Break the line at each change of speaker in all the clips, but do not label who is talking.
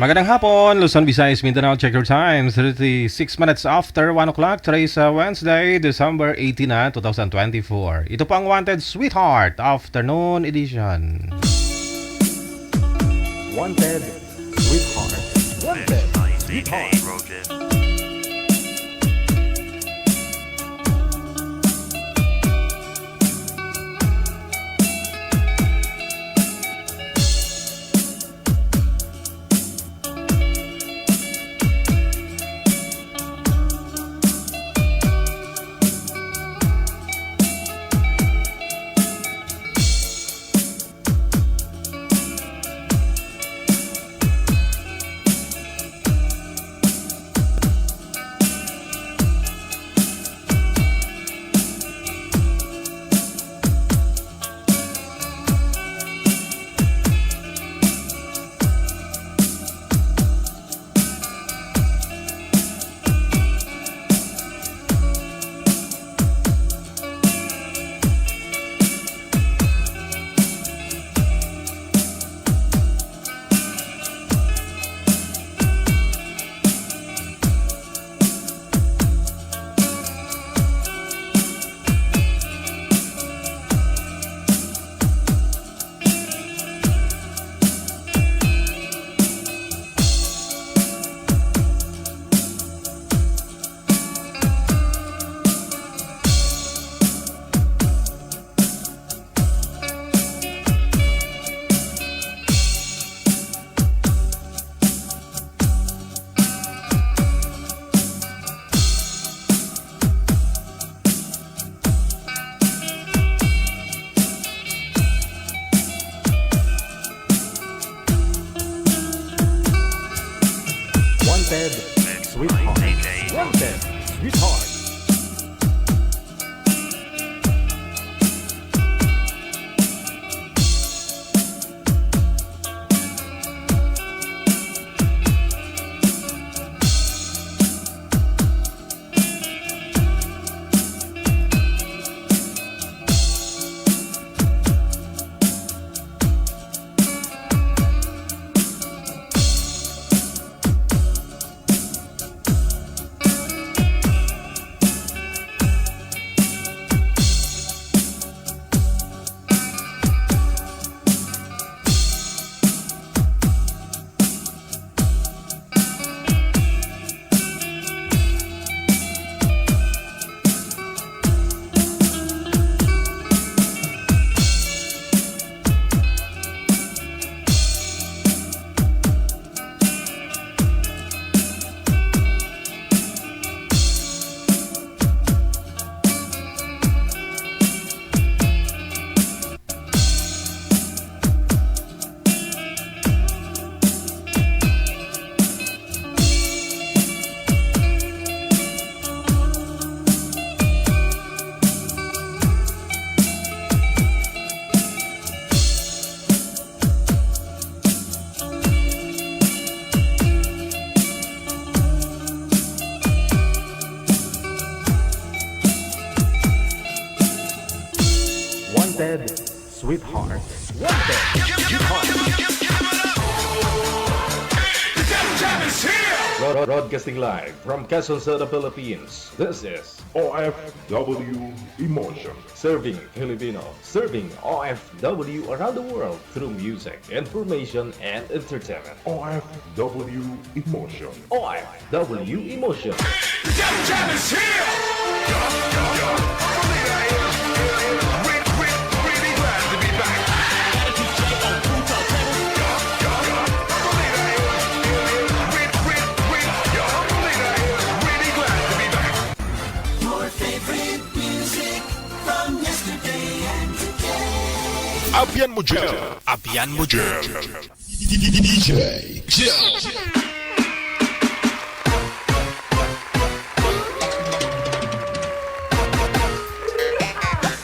Magandang hapon, Luzon, Visayas, Mindanao. Check your time. 36 minutes after 1 o'clock. Today is Wednesday, December 18, 2024. Ito po ang Wanted Sweetheart Afternoon Edition.
Wanted Sweetheart. Wanted Sweetheart. Wanted Sweetheart. Wanted Sweetheart. Wanted Sweetheart. Wanted Sweetheart. Broadcasting live from Quezon City, Philippines. This is
OFW Emotion.
Serving Filipino, serving OFW around the world through music, information, and entertainment.
OFW Emotion.
OFW Emotion.
Abian mo dyan. Abian mo dyan. DJ Jam.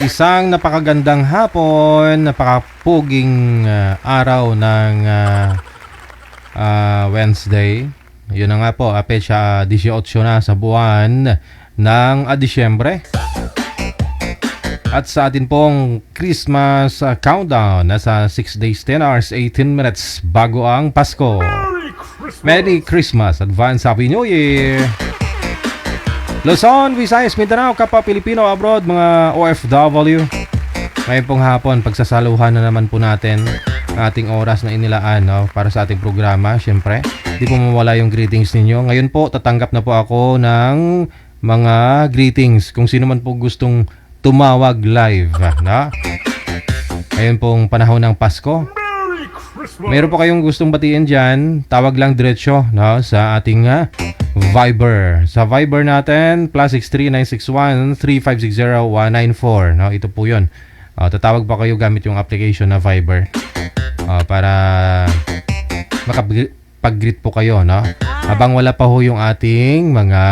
Isang napakagandang hapon, napakapuging araw ng Wednesday. Yun na nga po, petsa 18 na sa buwan ng Disyembre. At sa atin pong Christmas countdown, nasa 6 days, 10 hours, 18 minutes bago ang Pasko.
Merry Christmas!
Merry Christmas, Advance Happy New Year. Luzon, Visayas, Mindanao, kapwa Pilipino abroad, mga OFW. Ngayon pong hapon, pagsasaluhan na naman po natin ang ating oras na inilaan, no, para sa ating programa. Siyempre, di po mawala yung greetings ninyo. Ngayon po, tatanggap na po ako ng mga greetings. Kung sino man po gustong tumawag live, no? Ngayon pong panahon ng Pasko. Meron po kayong gustong batiin dyan, tawag lang diretsyo, no, sa ating Viber. Sa Viber natin, +63961-3560-194. No, ito po yun. Tatawag pa kayo gamit yung application na Viber. Para makapag-greet po kayo, no? Habang wala pa ho yung ating mga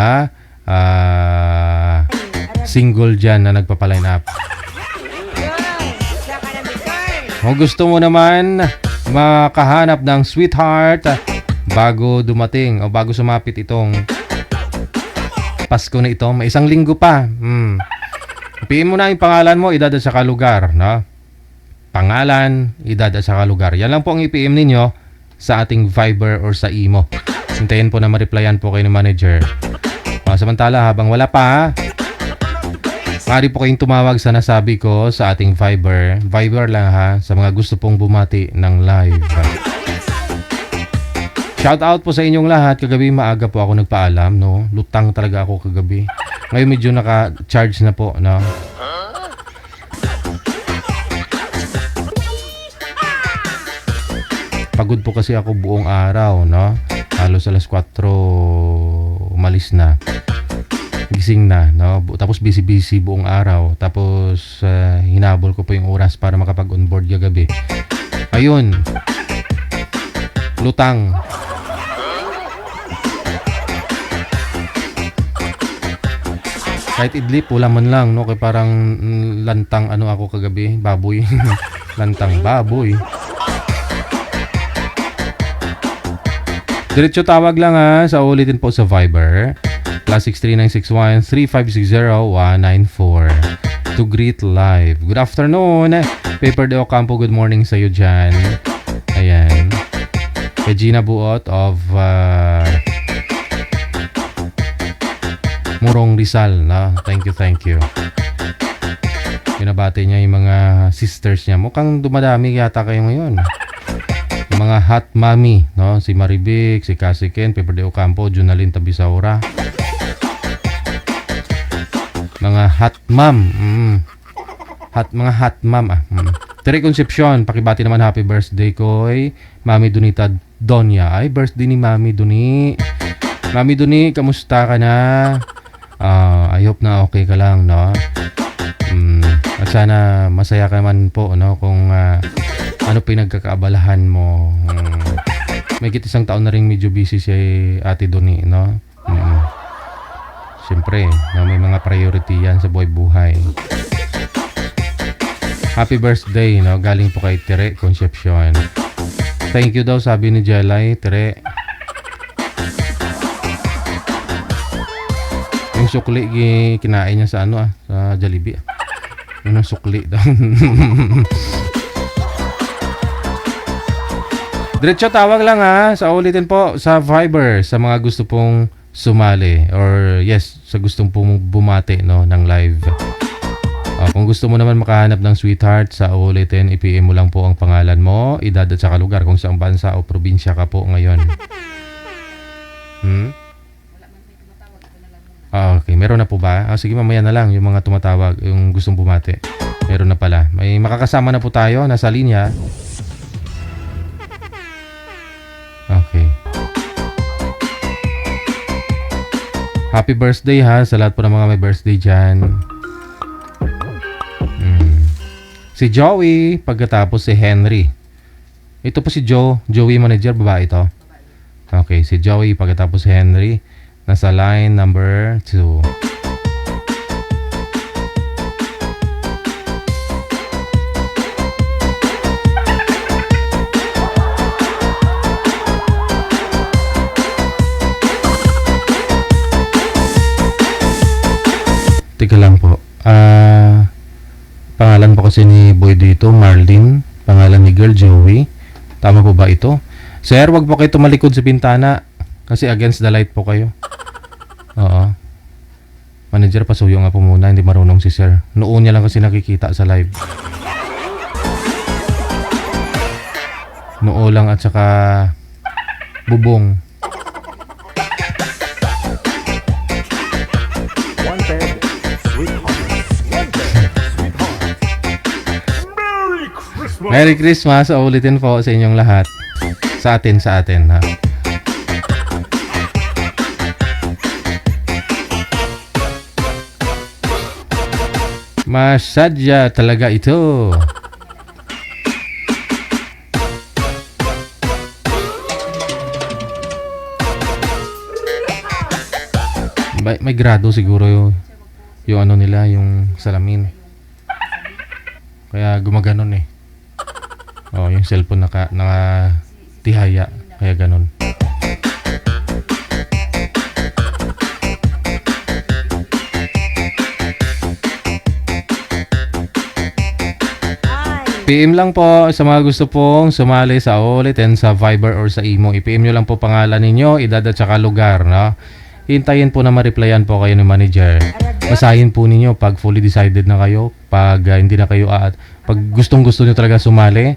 single dyan na nagpapaline up. Kung gusto mo naman makahanap ng sweetheart bago dumating o bago sumapit itong Pasko na ito, may isang linggo pa. PM mo na yung pangalan mo, edad at saka lugar, no? Pangalan, edad at saka lugar. Yan lang po ang i-PM ninyo sa ating Viber or sa Imo. Hintayin po na ma-replyan po kayo ng manager. Samantala, habang wala pa, maaari po kayong tumawag sa nasabi ko sa ating Viber. Viber lang ha, sa mga gusto pong bumati ng live. Shout out po sa inyong lahat. Kagabi maaga po ako nagpaalam, no? Lutang talaga ako kagabi. Ngayon medyo naka-charge na po, no? Pagod po kasi ako buong araw, no? Halos alas 4 umalis na. Gising na, no? Tapos busy buong araw. Tapos hinabol ko po yung oras para makapag-onboard kagabi. Ayun. Lutang. Kahit idlip, wala man lang, no? Kaya parang lantang ano ako kagabi, baboy. Lantang baboy. Diretso tawag lang ha, sa ulitin po sa Viber. +63961-3560-194 to greet live. Good afternoon, Paper de Ocampo, good morning sa iyo dyan. Ayan. Regina Buot of Murong Rizal, no? Thank you. Binabati niya yung mga sisters niya. Mukhang dumadami yata kayo ngayon. Yung mga hot mommy, no? Si Maribik, si Cassie Ken, Paper de Ocampo, Junalyn Tabisaura. Mga hot mom. Mga hot mom. Tere Concepcion, pakibati naman happy birthday ko ay Mami Donita Donya. Ay, birthday ni Mami Doni. Mami Doni, kamusta ka na? I hope na okay ka lang, no? At sana masaya ka naman po, no? Kung ano pinagkakaabalahan mo. May isang taon na rin medyo busy si Ate Doni, no? Siyempre, no, may mga priority yan sa buhay. Happy birthday, no? Galing po kay Tere Concepcion. Thank you daw, sabi ni Jelay, Tere. Yung sukli, kinain niya sa sa Jollibee. Yung sukli daw. Diretso tawag lang ha, sa ulitin po sa Viber sa mga gusto pong sumali or yes, sa gustong bumati, no, ng live. Kung gusto mo naman makahanap ng sweetheart, sa ulitin, i-PM mo lang po ang pangalan mo, edad at saka lugar, kung saang bansa o probinsya ka po ngayon. Okay, meron na po ba? Sige, mamaya na lang yung mga tumatawag, yung gustong bumati. Meron na pala. May makakasama na po tayo, nasa linya. Okay. Happy birthday ha sa lahat po ng mga may birthday dyan. Si Joey, pagkatapos si Henry. Ito po si Joey manager, babae ito. Okay, si Joey, pagkatapos si Henry. Nasa line number 2. Teka lang po. Pangalan po kasi ni boy dito, Marlene. Pangalan ni girl, Joey. Tama po ba ito? Sir, wag po kayo tumalikod sa bintana. Kasi against the light po kayo. Oo. Manager, pasuyo nga po muna. Hindi marunong si sir. Noon niya lang kasi nakikita sa live. Noo lang at saka bubong.
Wanted, sweetheart.
Merry Christmas. Ulitin po sa inyong lahat. Sa atin ha. Masadya talaga ito. May grado siguro yung ano nila, yung salamin. Kaya gumaganon eh. Oh, yung cellphone naka tihaya. Kaya ganon. PM lang po sa mga gusto pong sumali sa ulitin sa Viber or sa Imo. I-PM nyo lang po pangalan ninyo, edad at saka lugar, no? Hintayin po na ma-replyan po kayo ng manager. Basahin po ninyo pag fully decided na kayo, pag hindi na kayo pag gustong-gusto nyo talaga sumali,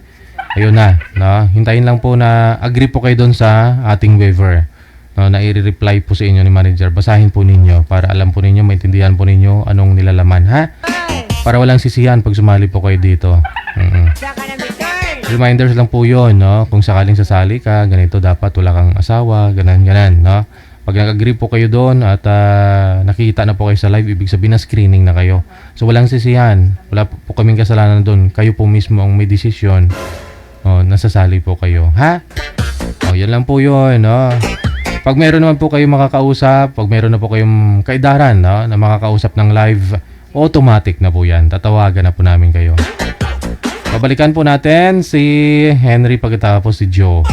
ayun na, no? Hintayin lang po na agree po kayo doon sa ating waiver. No, na i-reply po sa inyo ni manager. Basahin po ninyo para alam po ninyo, maintindihan po ninyo anong nilalaman, ha? Para walang sisihan pag sumali po kayo dito. Reminders lang po yun, no? Kung sakaling sasali ka, ganito dapat, wala kang asawa, ganan, no? Pag nag-agree po kayo doon at nakikita na po kayo sa live, ibig sabihin na screening na kayo. So walang sisihan, wala po kaming kasalanan doon. Kayo po mismo ang may desisyon. Nasasali po kayo, ha? Yan lang po yun, no? Pag meron naman po kayong makakausap, pag meron na po kayong kaidaran, no, na makakausap ng live, automatic na po yan. Tatawagan na po namin kayo. Babalikan po natin si Henry pagkatapos si Joe.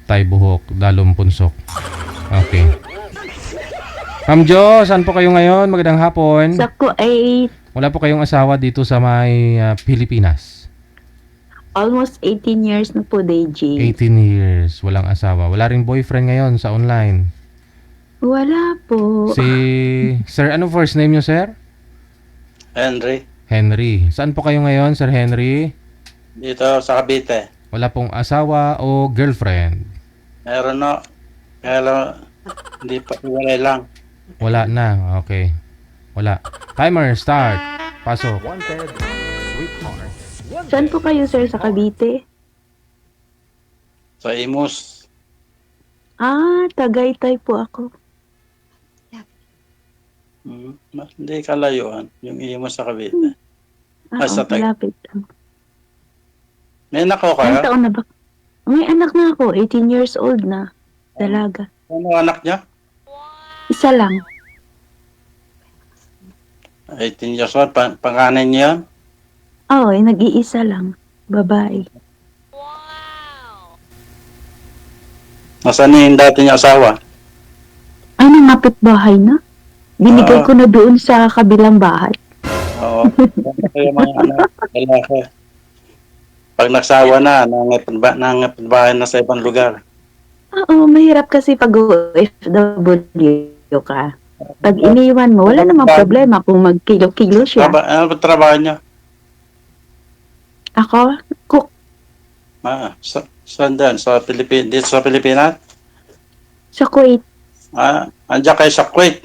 Tay buhok, dalom punsok. Okay. Ma'am Jo, saan po kayo ngayon? Magandang hapon.
Sa Kuwait,
Wala po kayong asawa dito sa may Pilipinas?
almost 18 years na po, DJ.
18 years, walang asawa. Wala ring boyfriend ngayon sa online.
Wala po.
Si Sir, ano first name niyo, sir?
Henry,
Henry. Saan po kayo ngayon, Sir Henry?
dito sa Cavite.
Wala pong asawa o girlfriend?
Meron no, pero hindi pa iwalay lang.
Wala na. Okay. Wala. Timer, start. Pasok.
Wanted, sweetheart.
Saan po kayo, sir, sa Cavite?
Sa Imus,
Tagaytay po ako.
hindi kalayuan, yung Imus sa Cavite. Sa
Malapit lang.
May nako
Ilang
ka?
taon na ba? May anak na ako, 18 years old na. Dalaga.
Ano anak niya?
Isa lang.
18 years old, panganin niya yan?
Oo, nag-iisa lang. Babae.
Nasaan yung dati niya asawa?
Mapit bahay na? Binigay ko na doon sa kabilang bahay.
Oo. Kaya mga anak, lalaki. Pag nagsawa na, nangipid bahay na sa ibang lugar.
Oo, mahirap kasi pag OFW ka. Pag iniwan mo, wala namang problema kung magkilo-kilo siya.
Ano ba trabaho niya?
Ako, cook.
Saan din? Dito sa Pilipinas?
Sa Kuwait.
Andiyan kayo sa Kuwait.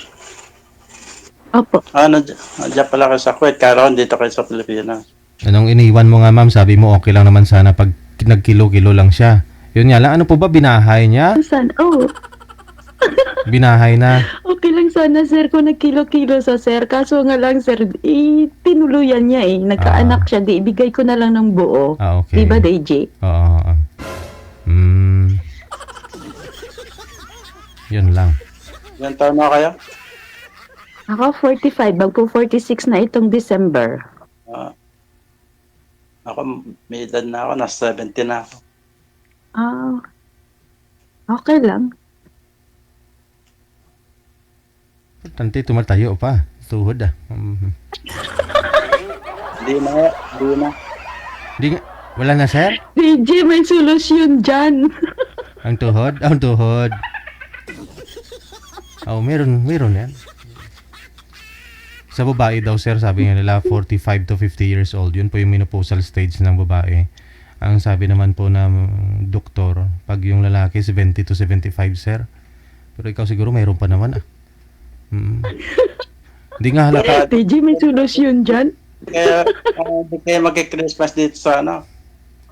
Opo.
Andiyan pala kayo sa Kuwait. Karoon dito kayo sa Pilipinas.
Anong iniwan mo nga, ma'am? Sabi mo okay lang naman sana pag nagkilo-kilo lang siya. Yun nga lang. Ano po ba? Binahay niya?
Saan? Oh,
Binahay na.
okay lang sana, sir, kung nagkilo-kilo sa sir. Kaso nga lang, sir, tinuluyan niya eh. Nagkaanak siya. Di, ibigay ko na lang ng buo.
Okay.
Diba, DJ?
Oo. Yun lang.
Ilan taon na kayo?
Ako, 45. Magpo-46 na itong December.
Ako, may edad na ako. Nasa 70 na ako.
Okay lang.
Tanti, tumatayo pa. Tuhod ah.
Hindi na.
Di nga. Wala na, sir?
DJ, may solusyon dyan.
Ang tuhod? Ang tuhod. Oh, meron yan. Sa babae daw, sir, sabi nga nila 45 to 50 years old. Yun po yung menopausal stage ng babae. Ang sabi naman po ng doktor, pag yung lalaki 70 to 75, sir. Pero ikaw siguro mayroon pa naman ah. Hindi nga halata.
DJ, may solusyon dyan.
Kaya, hindi kayo mag-Christmas dito sa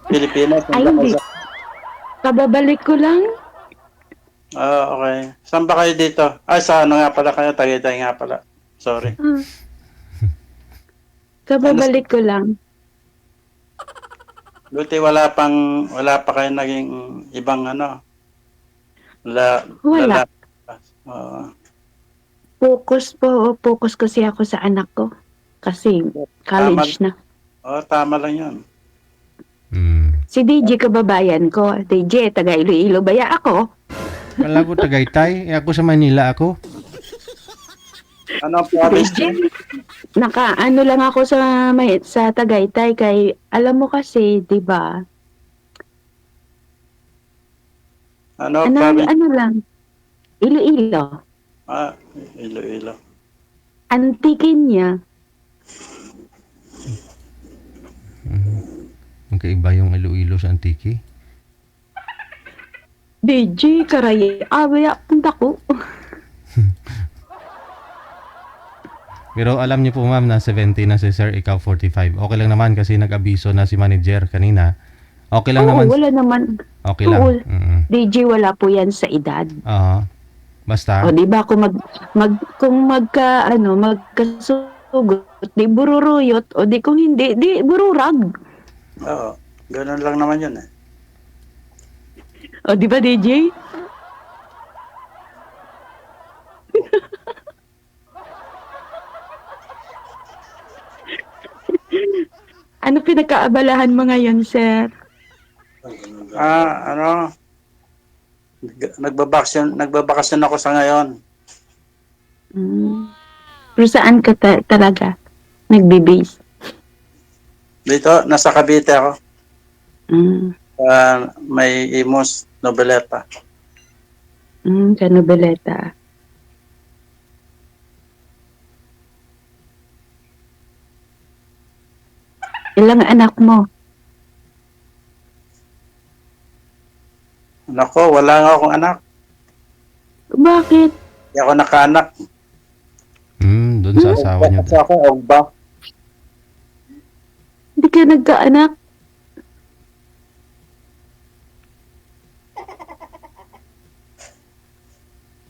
Pilipinas.
Ay, hindi. Kababalik ko lang.
Okay. Saan ba kayo dito? Ay, sa nga pala kayo? Tagaytay nga pala. Sorry.
Kababalik ko lang.
Buti wala pa kayo naging ibang
Wala. Focus kasi ako sa anak ko. Kasi college na.
Tama lang yun.
Si DJ kababayan ko. DJ, taga Iloilo baya ako.
Wala ko Tagaytay. Ako sa Manila ako.
Ano province?
DJ, ano lang ako sa Tagaytay kay alam mo kasi, 'di ba?
Ano province?
Ano lang. Iloilo.
Iloilo.
Antikin niya.
Magkaiba yung Iloilo sa Antique.
DJ, karay. Abaya, punta ko.
Pero alam niyo po ma'am na 70 na si sir, ikaw 45. Okay lang naman kasi nag-abiso na si manager kanina. Okay lang
Oo,
naman.
wala naman.
Okay lang.
Oo. DJ, wala po yan sa edad.
Basta.
O, di ba, kung magkasugot, di bururuyot, o di kung hindi, di bururag.
Oo. Ganun lang naman yun eh.
O, di ba, DJ? Ano pinagkaabalahan mo ngayon, sir?
Nagbabakasyon ako sa ngayon.
Pero saan ka talaga nagbe-base?
Dito, nasa Cavite ako.
Mm.
May Imus, Nobeleta.
Kanobeleta. Ilang anak mo?
Nako, wala nga akong anak.
Bakit?
Hindi ako nakaanak.
Doon sa asawa niyo.
Kasi ako, ogba.
Hindi ka nagkaanak?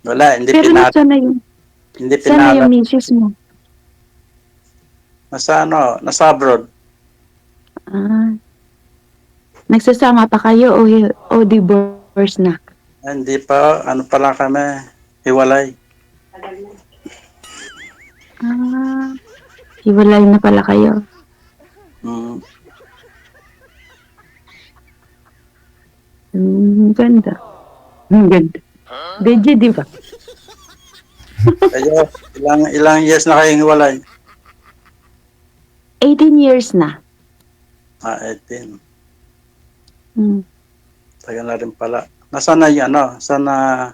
Wala, hindi
Pero
pinalad.
sana
Hindi
yung
pinalad.
misis mo?
Nasa abroad.
Nagsasama pa kayo o divorce na?
Hindi pa, pa lang kami, hiwalay.
Hiwalay na pala kayo. Ganda. Ganda. DJ, di ba?
Kayo, ilang years na kayong hiwalay?
18 years na.
18.
Hmm.
Tagal na rin pala. Nasaan na yung sana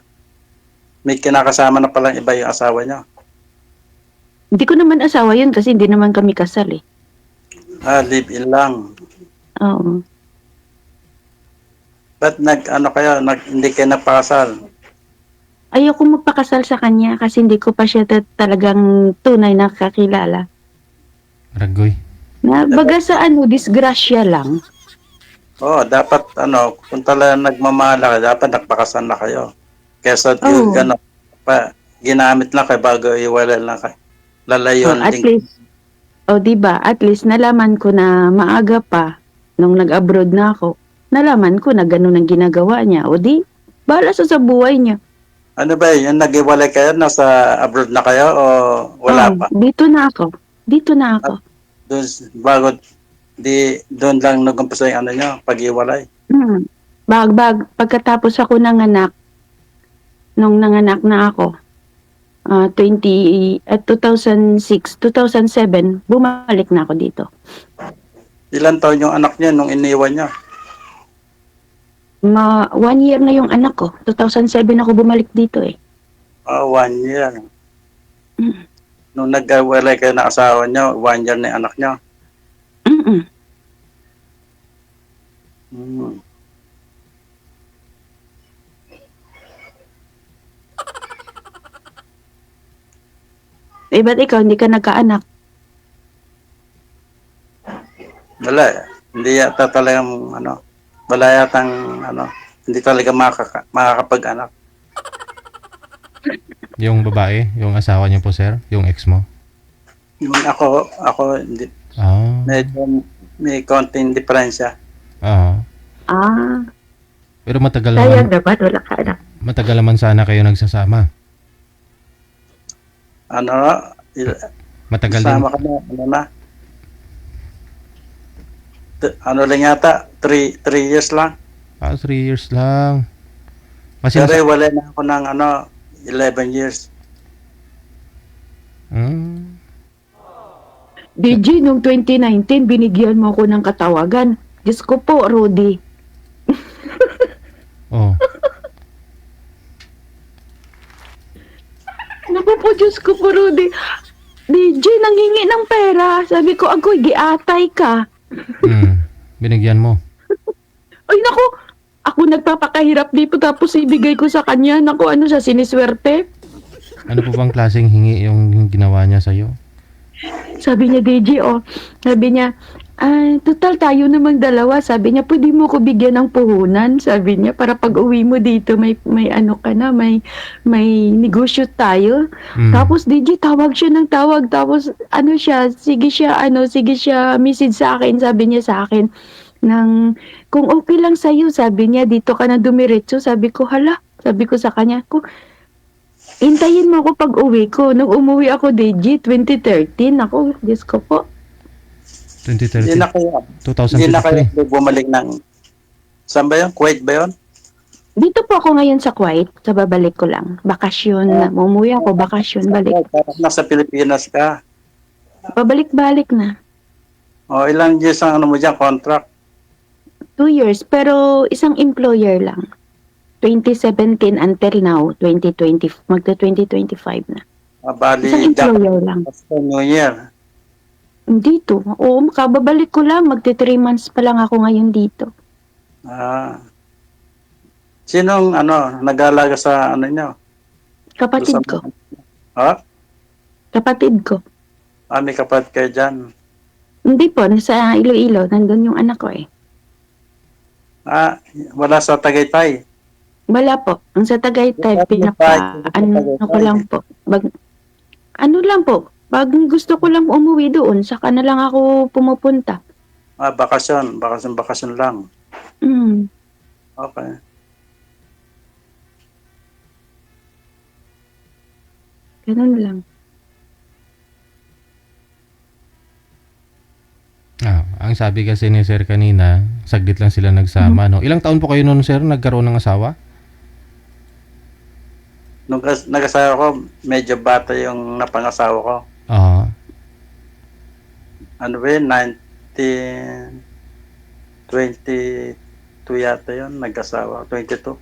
may kinakasama na palang iba yung asawa niya?
Hindi ko naman asawa yun kasi hindi naman kami kasal eh.
Live-in lang.
Oo.
Ba't hindi kayo napakasal?
Ayoko magpakasal sa kanya kasi hindi ko pa siya talagang tunay na kakilala.
Ragoy.
Baga sa disgrasya lang.
Dapat kung talagang nagmamahal ka, dapat nagpakasal na kayo. Kesa ginamit lang kayo bago iwalay lang kayo. Lalayon
At least, diba, at least nalaman ko na maaga pa, nung nag-abroad na ako, nalaman ko na gano'n ang ginagawa niya. O di, bahala sa buhay niya.
Ano ba yun? Nag-iwalay kayo? Nasa abroad na kayo o wala pa?
Dito na ako.
Doon lang nag-umpisa yung nyo, pag-iwalay.
Pagkatapos ako nung nanganak na ako, 2006, 2007, bumalik na ako dito.
Ilan taon yung anak niya nung iniwan niya?
1 year na yung anak ko. 2007 ako bumalik dito eh.
1 year.
Mm.
Nung nagkawalay kayo na asawa niya, 1 year na yung anak niya.
Mm-mm.
Hmm.
Eh, ba't ikaw hindi ka nagkaanak?
Wala. Hindi yata talagang, wala yatang, hindi talaga makakapag-anak.
Yung babae, yung asawa niyo po, sir? Yung ex mo?
Yung ako, hindi,
Ah.
medyo may konting diferensya.
Ah.
Ah,
Pero matagal
sayang
naman,
naman, wala ka anak.
matagal naman sana kayo nagsasama.
Ano,
Matagal din.
sama kami, ano lang yata, 3 years lang.
3 years lang. Kasi
Pero wala na ako ng 11 years.
Hmm.
DJ, nung 2019, binigyan mo ako ng katawagan. Diyos ko po, Rudy.
Oh.
Naku po, Diyos ko po, Rudy. DJ, nanghingi ng pera. Sabi ko, agoy, giatay ka.
Binigyan mo.
Ay, naku, ako nagpapakahirap dito tapos ibigay ko sa kanya. Naku, ano siya, siniswerte?
Ano po bang klaseng hingi yung ginawa niya sa'yo?
Sabi niya, DJ, sabi niya, total tayo namang dalawa. Sabi niya, pwede mo ko bigyan ng puhunan. Sabi niya, para pag uwi mo dito, may ano ka na, may negosyo tayo.
Mm.
Tapos DJ, tawag siya ng tawag. Tapos sige siya message sa akin. Sabi niya sa akin, kung okay lang sa'yo, sabi niya, dito ka na dumiretso. Sabi ko, hala. Sabi ko sa kanya, hintayin mo ako pag uwi ko. Nung umuwi ako, DJ, 2013. Ako, Diyos ko po.
2013.
Hindi na kayo
2023.
bumalik ng, saan ba yun? Kuwait ba yun?
Dito po ako ngayon sa Kuwait. Sa babalik ko lang. Bakasyon na. Umuwi ako, bakasyon, balik.
Parang nasa Pilipinas ka.
Pabalik-balik na.
Ilang years ang mo dyan, contract?
2 years, pero isang employer lang. 2017 until now, 2020, magta-2025 na.
Bali,
Isang employer lang.
After New Year.
Dito. Oo, makababalik ko lang. Magte 3 months pa lang ako ngayon dito.
Sinong nag-aalaga sa nyo?
Kapatid ko.
Ha?
Kapatid ko.
May kapatid kayo dyan.
Hindi po, nasa Iloilo. Nandun yung anak ko eh.
Wala sa Tagaytay.
Wala po. Ang sa Tagaytay, ano ko lang po. Ano lang po. Pag gusto ko lang umuwi doon, saka na lang ako pumupunta.
Bakasyon lang.
Mm.
Okay.
Ganun lang.
Ang sabi kasi ni sir kanina, saglit lang sila nagsama, no? Ilang taon po kayo noon, sir, nagkaroon ng asawa?
Nung nag-asawa ko, medyo bata yung napangasawa ko.
Oo.
Ano ba yun? 1922 yata yun, nag-asawa. 22.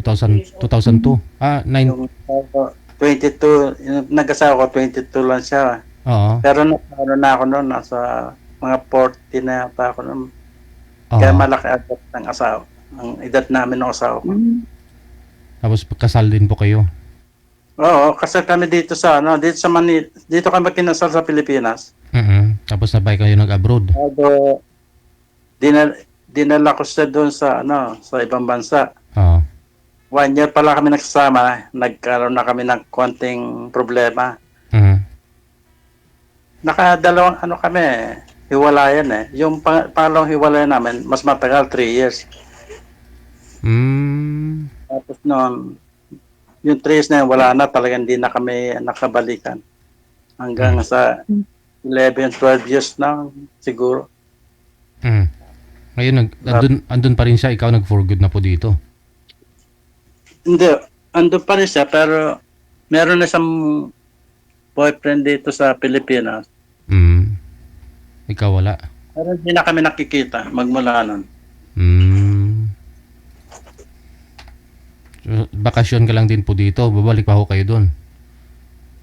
2002. 9.
Yung 22, yung nag-asawa ko, 22 lang siya.
Oo.
Pero na ako noon, nasa mga 40 na yata ako noon.
Oo.
Kaya malaki agad ng asawa. Ang edad namin ng asawa ko.
Mm.
Tapos kasal din po kayo.
Oo, kasi kami dito sa dito sa Manila, dito kami kinasal sa Pilipinas.
Tapos sabay kayo nag-abroad.
Bago dinala ko siya doon sa sa ibang bansa.
Oo.
1 year pa lang kami nagsasama, nagkaroon na kami ng konting problema.
Mhm.
Nakadalawang kami, hiwalayan eh. Yung pangalawang hiwalayan namin, mas matagal, 3 years. Tapos noon, yung 3 years na yun, wala na, talagang hindi na kami nakabalikan. Hanggang sa 11, 12 years na siguro.
Ngayon, andun pa rin siya, ikaw nag-for good na po dito.
Hindi, andun pa rin siya, pero meron na siyang boyfriend dito sa Pilipinas.
Ikaw wala.
Pero hindi na kami nakikita magmula nun.
Hmm. So, bakasyon ka lang din po dito. Babalik pa ho kayo doon.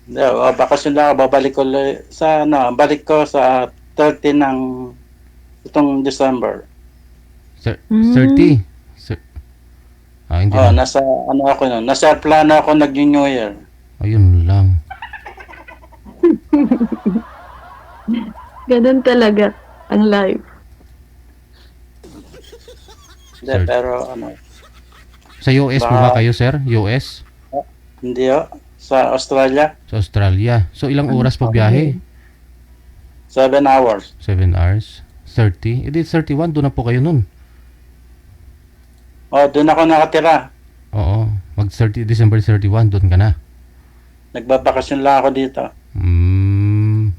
Hindi, bakasyon lang ako. Babalik ko balik ko sa 30 ng itong December.
Hmm.
30. Hindi
Oh,
na.
nasa ako nun. Nasa plano ako nag-New Year.
Ayun lang.
Ganun talaga ang life.
Hindi,
Sir.
pero
Sa US po ba kayo, sir? US?
hindi sa Australia,
Sa Australia. So, ilang oras po biyahe?
7 hours.
7 hours? 30? Edi 31, doon na po kayo nun.
Oh, doon ako nakatira.
Oo. December 31, doon ka na.
Nagbabakasyon lang ako dito.
Hmm.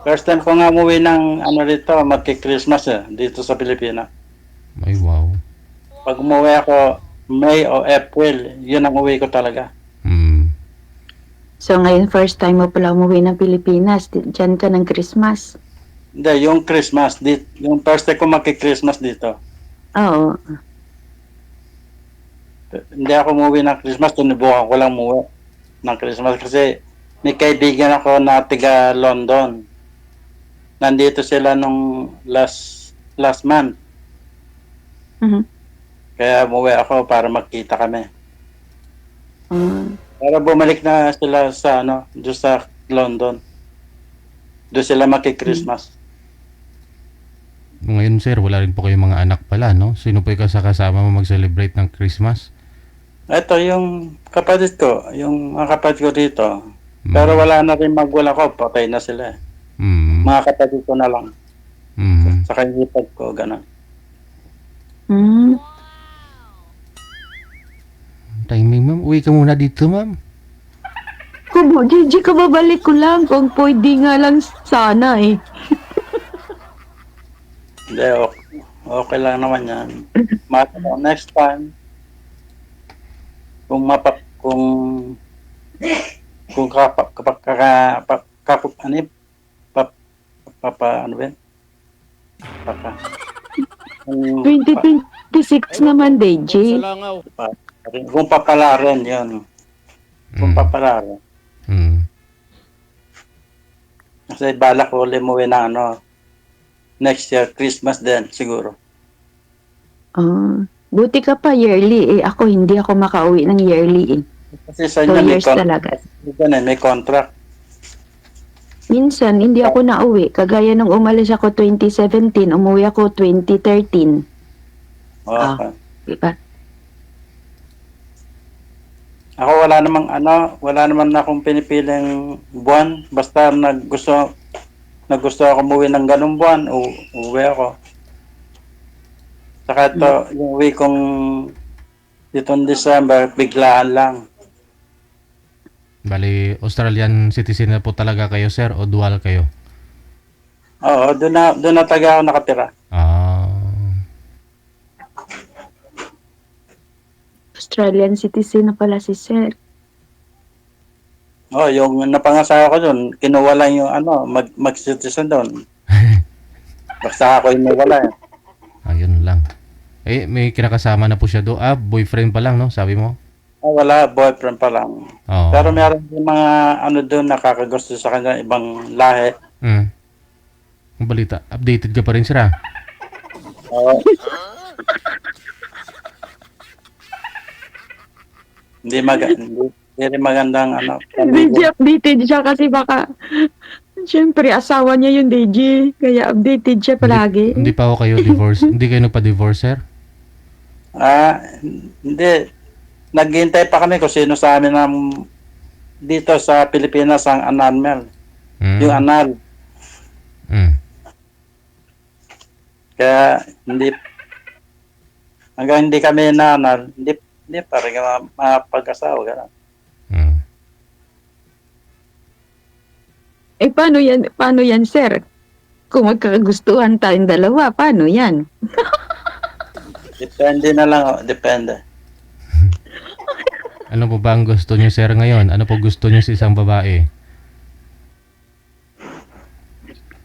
First time ko nga umuwi ng dito, magki-Christmas dito sa Pilipinas.
Ay, wow.
Pag umuwi ako, May o April, yun ang uwi ko talaga.
Hmm.
So ngayon, first time mo pala umuwi ng Pilipinas. Diyan ka ng Christmas.
Hindi, yung Christmas, yung first time ko magki-Christmas dito.
Oo.
Hindi ako umuwi ng Christmas, tunibukan ko lang umuwi ng Christmas kasi may kaibigan ako na tiga London. Nandito sila nung last month.
Mhm.
Kaya umuwi ako para magkita kami.
Ah.
Pero bumalik na sila sa doon sa London. Doon sila magki-Christmas.
Ngayon, sir, wala rin po kayong mga anak pala, no? Sino po yung kasama mo mag-celebrate ng Christmas?
Ito yung kapatid ko, yung mga kapatid ko dito. Pero wala na rin magulang ko, patay na sila.
Hmm.
Mga kapatid ko na lang.
Hmm.
Sa kainipad ko, gano'n.
Hmm.
Timing, ma'am. Uwi ka muna dito, ma'am.
Kubo, Gigi, kababalik ko lang kung pwede nga lang sana eh.
Hindi, okay lang naman yan. Next time, kung kung
2026 naman, Deji.
kung papalarin yun. Kung papalarin.
Hmm.
Kasi balak ko ulit umuwi na next year, Christmas din, siguro.
Buti ka pa yearly eh. Ako, hindi ako makauwi ng yearly eh.
Kasi sa
2
inyo
years talaga.
may contract.
Minsan, hindi ako nauwi. Kagaya nung umalis ako 2017, umuwi ako 2013.
Okay.
Diba?
Ako wala naman akong pinipiling buwan. Basta nagusto ako umuwi ng ganung buwan, uwi ako. Saka ito, yung uwi kong ditong December, biglaan lang.
Bali, Australian citizen na po talaga kayo, sir, o dual kayo?
Oo, doon na taga ako nakatira.
Australian citizen na pala si Sir.
Oh, yung napangasawa ko doon, kinuha lang yung mag-citizen doon. Basta ako yung nawala.
Ayun lang. May kinakasama na po siya doon. Boyfriend pa lang, no? Sabi mo?
Wala, boyfriend pa lang.
Oo.
Pero meron yung mga doon nakakagusto sa kanya, ibang lahi.
Ang balita, updated ka pa rin, sir,
Oo. Hindi rin magandang
Deji, updated siya kasi baka, syempre, asawa niya yung Deji. Kaya updated siya palagi.
Hindi pa ako kayo divorce. Hindi kayo nagpa-divorce, sir?
Hindi. Naghihintay pa kami kung sino sa amin dito sa Pilipinas ang annulment. Yung annul. Kaya hanggang hindi kami na-annul, hindi pa rin mapag-asawa. Gano'n.
Paano yan, Sir? Kung magkakagustuhan tayong dalawa, paano yan?
Depende na lang. Depende.
Ano po ba ang gusto niyo, sir, ngayon? Ano po gusto niyo sa isang babae?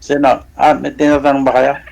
Sino? May tinatanong ba kayo?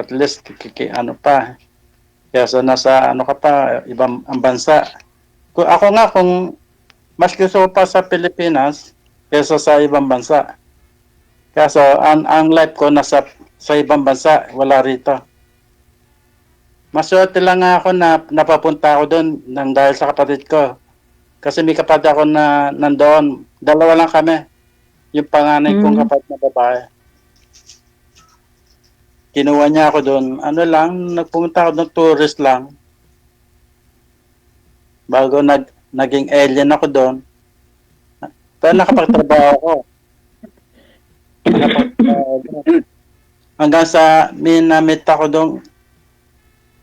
At least, ano pa. Kaya nasa, ano ka pa, ibang ang bansa. Ako nga, kung mas gusto ko pa sa Pilipinas, kaysa sa ibang bansa. Kaso, ang life ko nasa sa ibang bansa, wala rito. Maswerte lang nga ako na napapunta ako doon nang dahil sa kapatid ko. Kasi may kapatid ako na nandoon. Dalawa lang kami. Yung panganay kong kapatid na babae. Kinuha niya ako doon. Ano lang, nagpumunta ako doon, tourist lang. Bago naging alien ako doon. Pero nakapagtrabaho ako. Hanggang sa may na-meet ako doon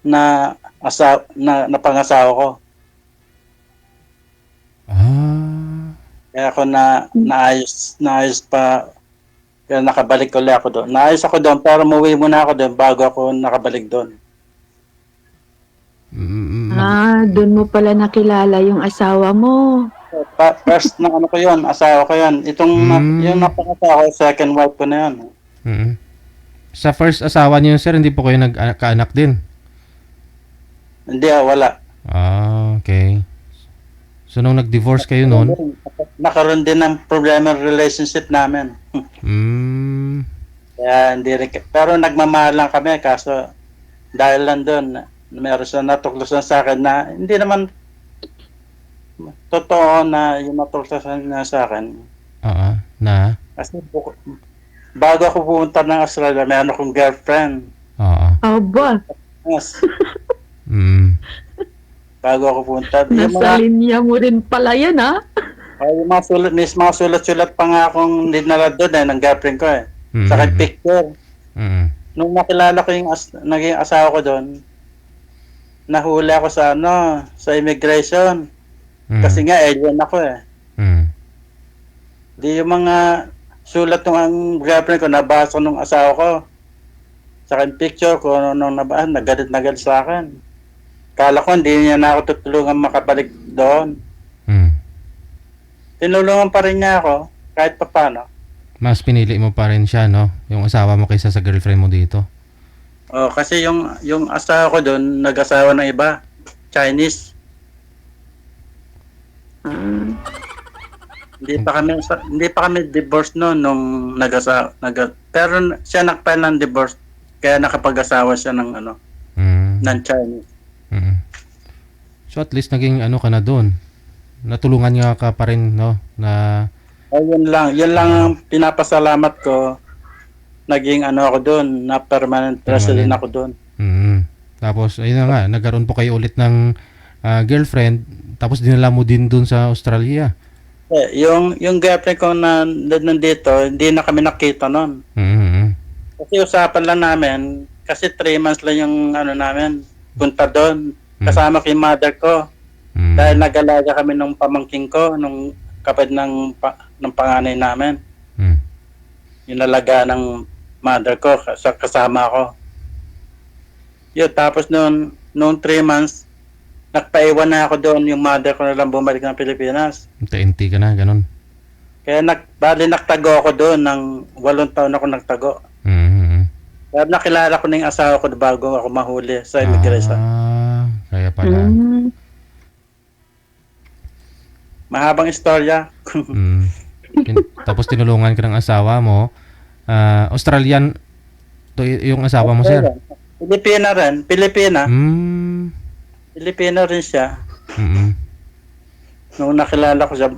na pangasawa ko. Kaya ako naayos pa. Kaya nakabalik ulit ako doon. Naayos ako doon pero umuwi muna ako doon bago ako nakabalik doon.
Doon mo pala nakilala yung asawa mo.
First na ano ko yun, asawa ko yun. Yung napangasawa ko, second wife ko na yun.
Sa first asawa niyo, sir, hindi po kayo nagkaanak din?
Hindi, wala.
Okay. So, nung nag-divorce kayo noon?
Nakaroon din ng problema ng relationship namin. Kaya hindi rin. Pero nagmamahal lang kami, kaso dahil lang doon, meron siya natuklasan sa akin na hindi naman totoo na yung natuklasan niya sa akin.
Na?
Kasi bago ako pumunta ng Australia, meron akong girlfriend.
Aba.
Yes. Bago ako pumunta.
Nasa linya mo rin pala yan, ha?
Yung mga sulat-sulat pa nga akong dinala doon ng girlfriend ko eh. Saka picture. Nung nakilala ko yung naging asawa ko doon, nahuli ako sa immigration. Kasi nga alien ako eh. Di yung mga sulat ng ang girlfriend ko, nabasa nung asawa ko. Saka yung picture ko, nung nabasa, nagalit sa akin. Kala ko hindi niya na ako tutulungan makabalik doon. Tinulungan pa rin niya ako, kahit paano.
Mas pinili mo pa rin siya, no? Yung asawa mo kaysa sa girlfriend mo dito.
Kasi yung asawa ko doon, nag-asawa ng iba. Chinese. Hindi pa kami divorced noon nung nag-asawa. Pero siya nag-file ng divorce, kaya nakapag-asawa siya ng ng Chinese.
So at least naging ka na doon. Natulungan nga ka pa rin, no?
Yun lang ang pinapasalamat ko. Naging ako doon, na permanent resident ako doon.
Tapos ayun na nga, nagkaroon po kayo ulit ng girlfriend, tapos dinala mo din doon sa Australia.
Yung girlfriend ko na nandito, hindi na kami nakita noon. Kasi usapan lang namin, kasi 3 months lang yung namin, punta doon. Kasama kay mother ko. Dahil nag-alaga kami nung pamangking ko, nung kapatid ng panganay namin. Yung alaga ng mother ko, kasama ko. Yun, tapos nung 3 months, nagpaiwan na ako doon, yung mother ko na lang bumalik ng Pilipinas.
TNT ka na, ganun.
Kaya nagtago ako doon, ng 8 taon ako nagtago. Kaya nakilala ko na yung asawa ko bago ako mahuli sa immigration.
Kaya pala.
Mahabang istorya.
Tapos tinulungan ka ng asawa mo. Australian to yung asawa mo, sir?
Pilipina rin. Pilipina. Pilipina rin siya. Nung nakilala ko siya,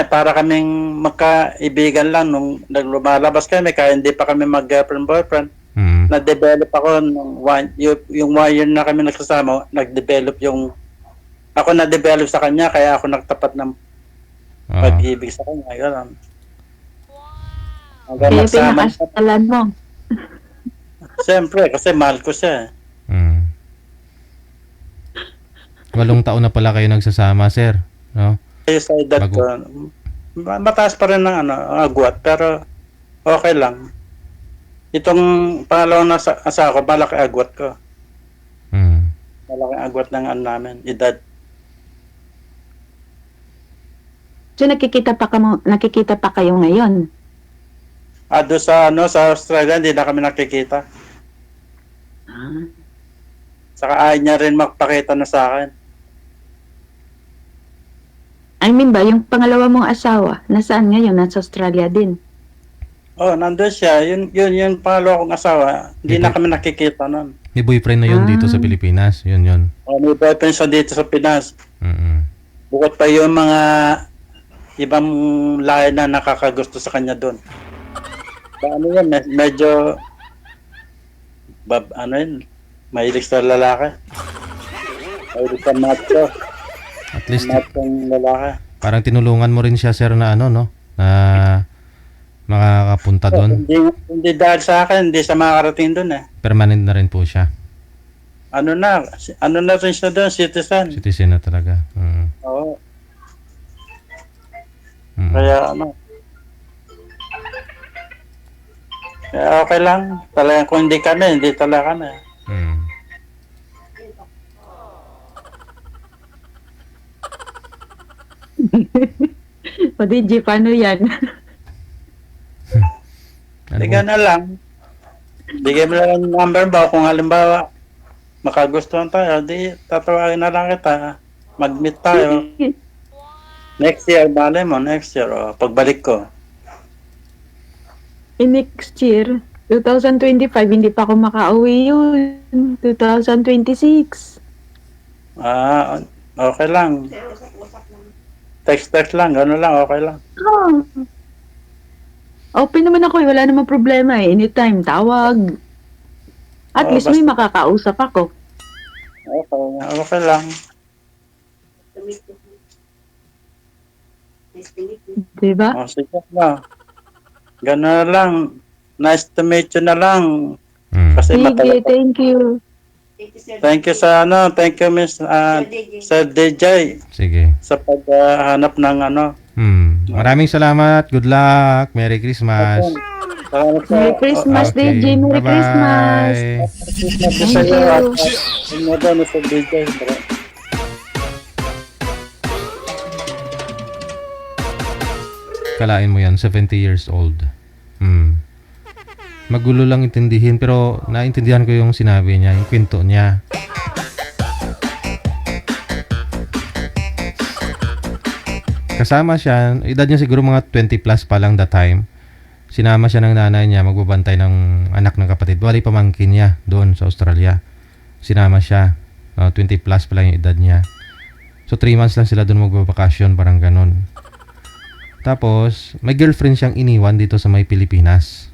para kaming magkaibigan lang nung naglumalabas kami, kaya hindi pa kami mag-girlfriend-boyfriend. Na-develop ako yung 1 year na kami nagsasama, nag-develop ako na-develop sa kanya, kaya ako nagtapat ng pag-ibig sa kanya. Gano'n. Hanggang nagsama.
Pinakasalan mo.
Siyempre, kasi mahal ko siya.
8 taon na pala kayo nagsasama, sir. No?
Sa edad ko, mataas pa rin ng agwat, pero okay lang. Itong pangalawang asawa ko, malaki agwat ko. Malaki agwat ng namin, edad.
So nakikita pa kayo ngayon?
doon sa, sa Australia, hindi na kami nakikita.
Ah.
Saka ayaw niya rin magpakita na sa akin.
I mean ba, yung pangalawa mong asawa, nasaan ngayon? Nasa Australia din.
Oh, nandun siya. Yun pangalawa kong asawa. Hindi na kami nakikita nun.
May boyfriend na yun dito sa Pilipinas. Yun.
May boyfriend siya dito sa Pinas.
Mm-mm.
Bukod pa yung mga ibang lahi na nakakagusto sa kanya doon. Ano yan, medyo mahilig sa lalaki. Mahilig sa macho.
At least,
Machong lalaki.
parang tinulungan mo rin siya, sir, na na makakapunta doon.
Hindi dahil sa akin, hindi siya makakarating doon eh.
Permanent na rin po siya.
Ano na rin siya doon, citizen.
Citizen na talaga.
Oo.
Mm.
Kaya okay lang. Talagang kung hindi kami, hindi talaga kami.
Mm.
O DJ, paano yan?
Ano
Bigyan na lang. Bigyan mo lang ng number ba kung halimbawa makagustuhan tayo, di tatawagin na lang kita. Mag-meet tayo. Next year, bale mo, next year. O, pagbalik ko.
Next year, 2025, hindi pa ako makauwi yun. 2026.
Okay lang. Text lang, gano'n lang, okay lang.
Oh. Open naman ako, wala namang problema eh. Anytime, tawag. At
Oo,
least may
basta-
makakausap ako.
Okay lang.
Diba?
O, sige na. Gano'n lang. Nice to meet you na lang.
Mm.
Kasi
Sige,
matagal.
thank you.
Thank you thank you Miss Sir DJ
Sige.
sa paghanap ng
Maraming salamat. Good luck. Merry Christmas.
Salamat po.
Merry Christmas,
Okay.
DJ. Merry
Bye-bye.
Christmas.
Sa iyo at mo doon sa DJ.
Kalain mo yan, 70 years old. Magulo lang intindihin, pero naintindihan ko yung sinabi niya, yung kwento niya. Kasama siya, edad niya siguro mga 20 plus pa lang that time. Sinama siya ng nanay niya, magbabantay ng anak ng kapatid. Bali pamangkin niya doon sa Australia. Sinama siya, 20 plus pa lang yung edad niya. So 3 months lang sila doon magbabakasyon, parang ganun. Tapos, may girlfriend siyang iniwan dito sa may Pilipinas.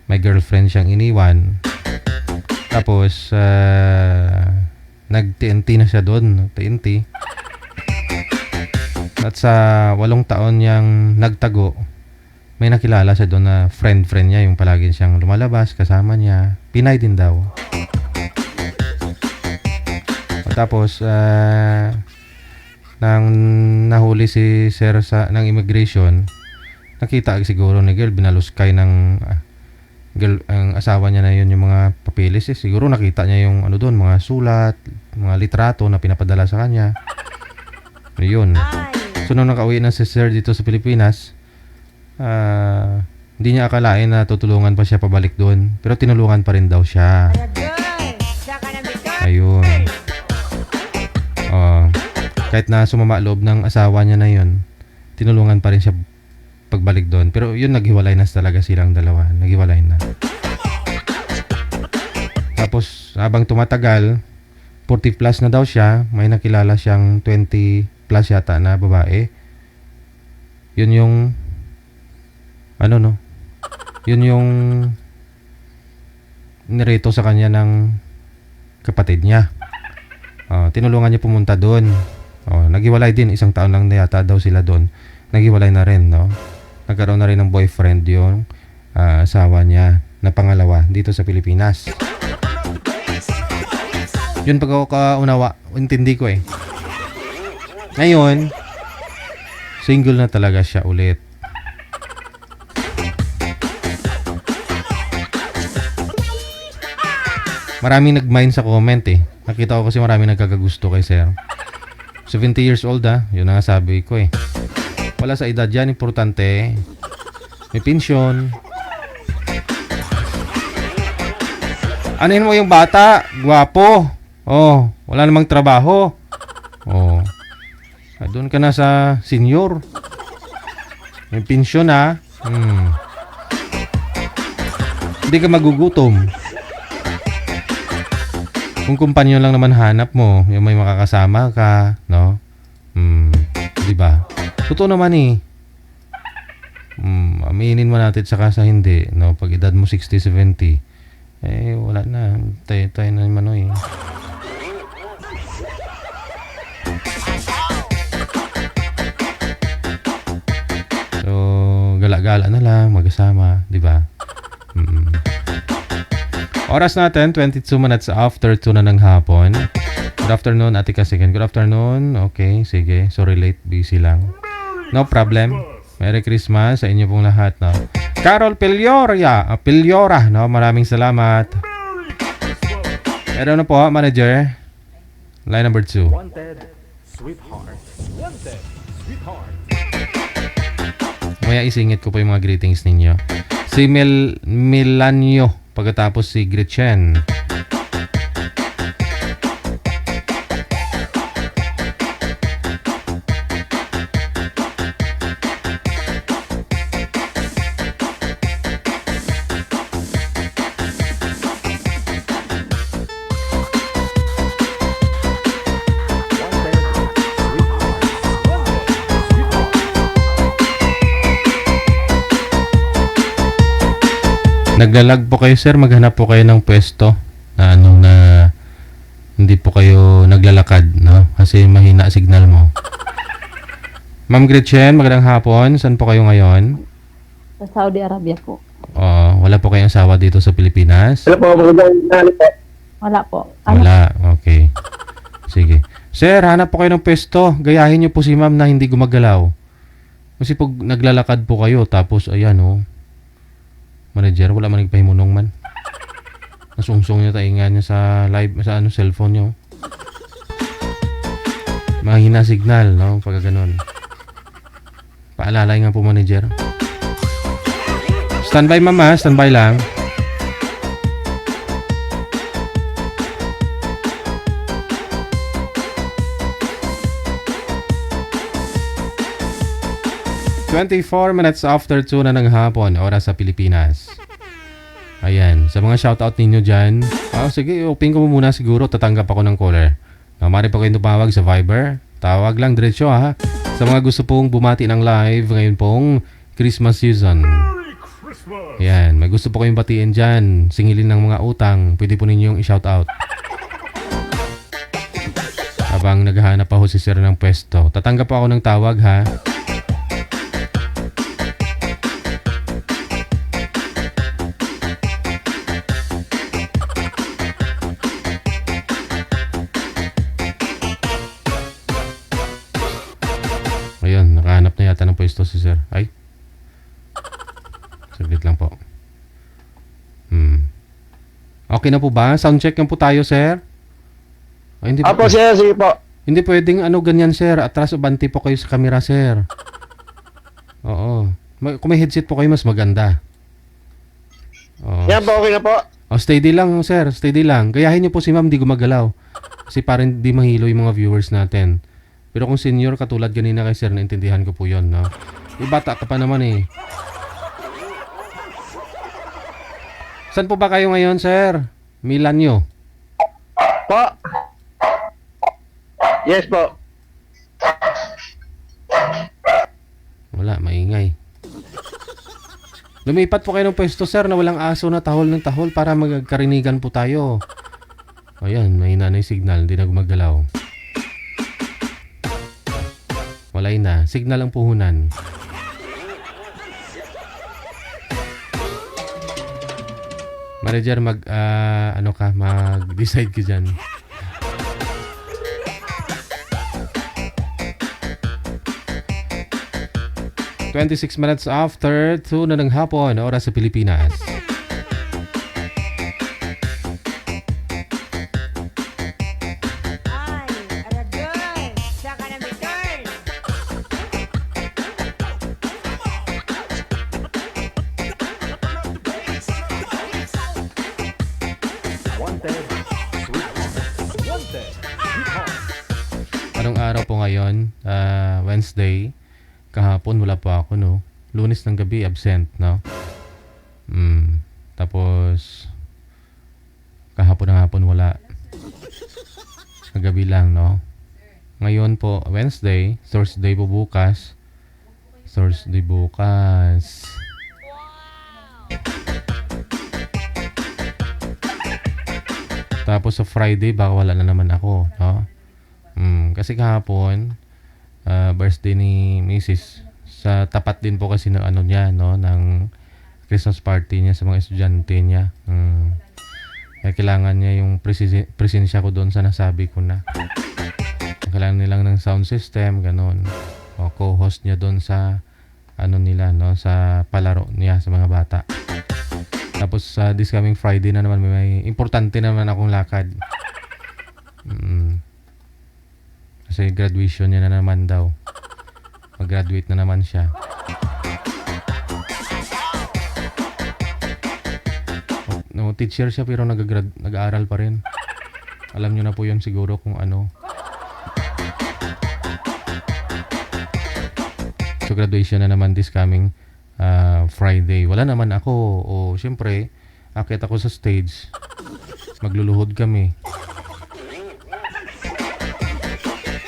May girlfriend siyang iniwan. Tapos, nag-TNT na siya doon. TNT. At sa 8 taon niyang nagtago, may nakilala siya doon na friend niya, yung palagi siyang lumalabas, kasama niya. Pinay din daw. Tapos, nang nahuli si Sir ng immigration, nakita siguro ni girl, binaluskay ng girl, ang asawa niya na yun yung mga papeles. Siguro nakita niya yung doon, mga sulat, mga litrato na pinapadala sa kanya. Yun. So nung nakauwi na si Sir dito sa Pilipinas, hindi niya akalain na tutulungan pa siya pabalik doon. Pero tinulungan pa rin daw siya. Ayun. Kahit na sumama loob ng asawa niya na yun, tinulungan pa rin siya pagbalik doon. Pero yun, naghiwalay na talaga silang dalawa. Naghiwalay na. Tapos, habang tumatagal, 40 plus na daw siya, may nakilala siyang 20 plus yata na babae. Yun yung yun yung nireto sa kanya ng kapatid niya. Tinulungan niya pumunta doon. Naghiwalay din, 1 taon lang na yata daw sila doon. Naghiwalay na rin, no? Nagkaroon na rin ng boyfriend yung asawa niya na pangalawa dito sa Pilipinas. Yun pagkakaunawa, intindi ko eh. Ngayon, single na talaga siya ulit. Maraming nag-mind sa comment eh. Nakita ko kasi maraming nagkakagusto kay Sir. 70 years old yun ang sabi ko eh. Wala sa edad yan, importante. May pensyon, Anuhin mo yung bata, gwapo. Oh, wala namang trabaho. Oh. Doon ka na sa senior. May pensyon ha. Hindi ka magugutom. Kung kumpanyo lang naman hanap mo, yung may makakasama ka, no? Di ba? Totoo naman eh. Aminin mo natin saka sa hindi, no? Pag edad mo 60, 70, wala na. Tayo na naman eh. So, gala-gala na lang, magkasama, di ba? Oras natin, 22 minutes after 2 na ng hapon. Good afternoon, Ate Kasigan. Good afternoon. Okay, sige. Sorry late, busy lang. No problem. Merry Christmas sa inyo pong lahat, no? Carol Piliora, no? Maraming salamat. Meron na po, manager. Line number 2.
Wanted, sweetheart. Wanted, sweetheart.
Maya isingit ko po yung mga greetings ninyo. Si Milanio, pagkatapos si Gretchen. Naglalag po kayo sir, maghanap po kayo ng pwesto na na hindi po kayo naglalakad, no? Kasi mahina signal mo. Ma'am Gretchen, magandang hapon. Saan po kayo ngayon?
Sa Saudi Arabia po.
Wala po kayong asawa dito sa Pilipinas?
Hello po, magandang tanghali po.
Wala po.
Wala, okay. Sige. Sir, hanap po kayo ng pwesto. Gayahin niyo po si ma'am na hindi gumagalaw. Kasi pag naglalakad po kayo, tapos ayan manager, wala man nagpahimunong man. Nasungsong niya taingan niya sa live, sa cellphone niyo. Mahina signal, no? Pagka ganun. Paalalay nga po, manager. Standby, mama. Standby lang. ...24 minutes after 2 na ng hapon, oras sa Pilipinas. Ayan, sa mga shoutout ninyo dyan, sige, open ko muna siguro, tatanggap ako ng caller. Mari pa kayong tumawag sa Viber, tawag lang diretso ha. Sa mga gusto pong bumati ng live ngayon pong Christmas season. Ayan, may gusto po kayong batiin dyan, singilin ng mga utang, pwede po ninyong i-shoutout. Habang naghahanap pa ho si sir ng pwesto, tatanggap po ako ng tawag ha. Ayun, nakahanap na yata ng pwesto si sir. Ay. Saglit lang po. Okay na po ba? Sound check lang po tayo, sir. Ay, hindi
Apo, sir, sige po.
Hindi pwedeng ganyan, sir. Atras o banti po kayo sa camera, sir. Oo. Kung may headset po kayo, mas maganda.
Yan po, okay na po.
Steady lang, sir. Steady lang. Gayahin niyo po si ma'am, di gumagalaw. Kasi parang di mahilo yung mga viewers natin. Pero kung senior, katulad ganina kay sir, naintindihan ko po yun, no? Bata ka pa naman eh. Saan po ba kayo ngayon, sir? Milanio.
Po. Yes po.
Wala, maingay. Lumipat po kayo ng pwesto, sir, na walang aso na tahol ng tahol para magkarinigan po tayo. Ayan, mahina na yung signal, hindi na gumagalaw. Walay na, signal ang puhunan. Manager, mag-decide ka dyan. ...26 minutes after 2 na ng hapon, oras sa Pilipinas. Anong araw po ngayon? Wednesday. Kahapon wala pa ako, no? Lunes ng gabi, absent, no? Tapos, kahapon ng hapon wala. Kagabi lang, no? Ngayon po, Wednesday. Thursday po bukas. Thursday bukas. Tapos sa Friday, baka wala na naman ako, no? Kasi kahapon, birthday ni Mrs. Sa tapat din po kasi ng ano niya, no? Ng Christmas party niya sa mga estudyante niya. Kaya kailangan niya yung presensya ko doon sa nasabi ko na. Kailangan nilang ng sound system, ganun. O co-host niya doon sa ano nila, no? Sa palaro niya sa mga bata. Tapos sa this coming Friday na naman may importante naman akong lakad. Kasi graduation niya na naman daw. Mag-graduate na naman siya. No, teacher siya pero nag-aaral pa rin. Alam niyo na po 'yun siguro kung ano. So graduation na naman this coming Friday. Wala naman ako. O syempre, akit ako sa stage. Magluluhod kami.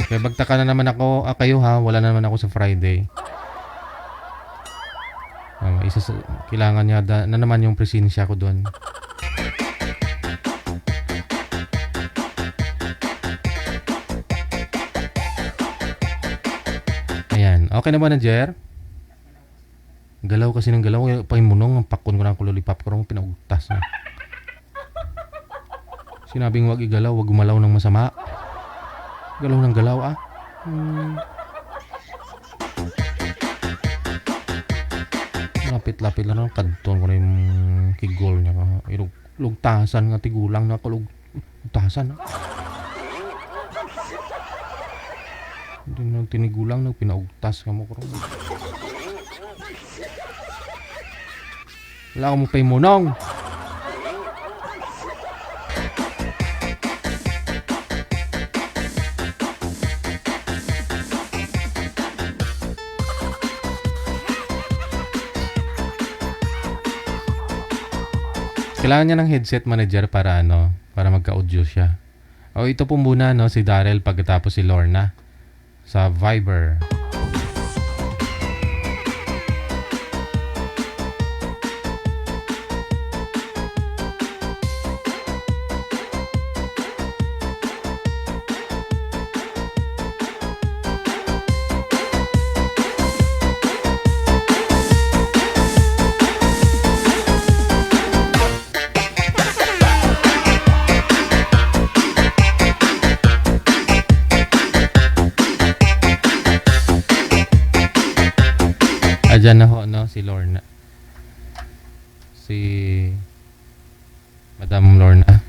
Kaya bagtaka na naman ako, kayo ha, wala na naman ako sa Friday. Kailangan niya na naman yung presensya ko doon. Ayan. Okay na ba, Jer? Galaw kasi ng galaw. Pahimunong, ang pakon ko ng kulolipap ko. Pinagugtas na. Sinabing wag igalaw, wag gumalaw ng masama. Galaw ng galaw, ah. Lapit-lapit lang. Kadton ko na yung kigol niya. Lugtasan nga tigulang na kalugtasan. Hindi na tinigulang na pinaugtas ka mo ko. Wala akong paymunong. Kailangan niya ng headset, manager, para para magka-audio siya. O ito po muna, no, si Darrell pagkatapos si Lorna sa Viber. Diyan na ho, no, si Lorna. Si Madam Lorna.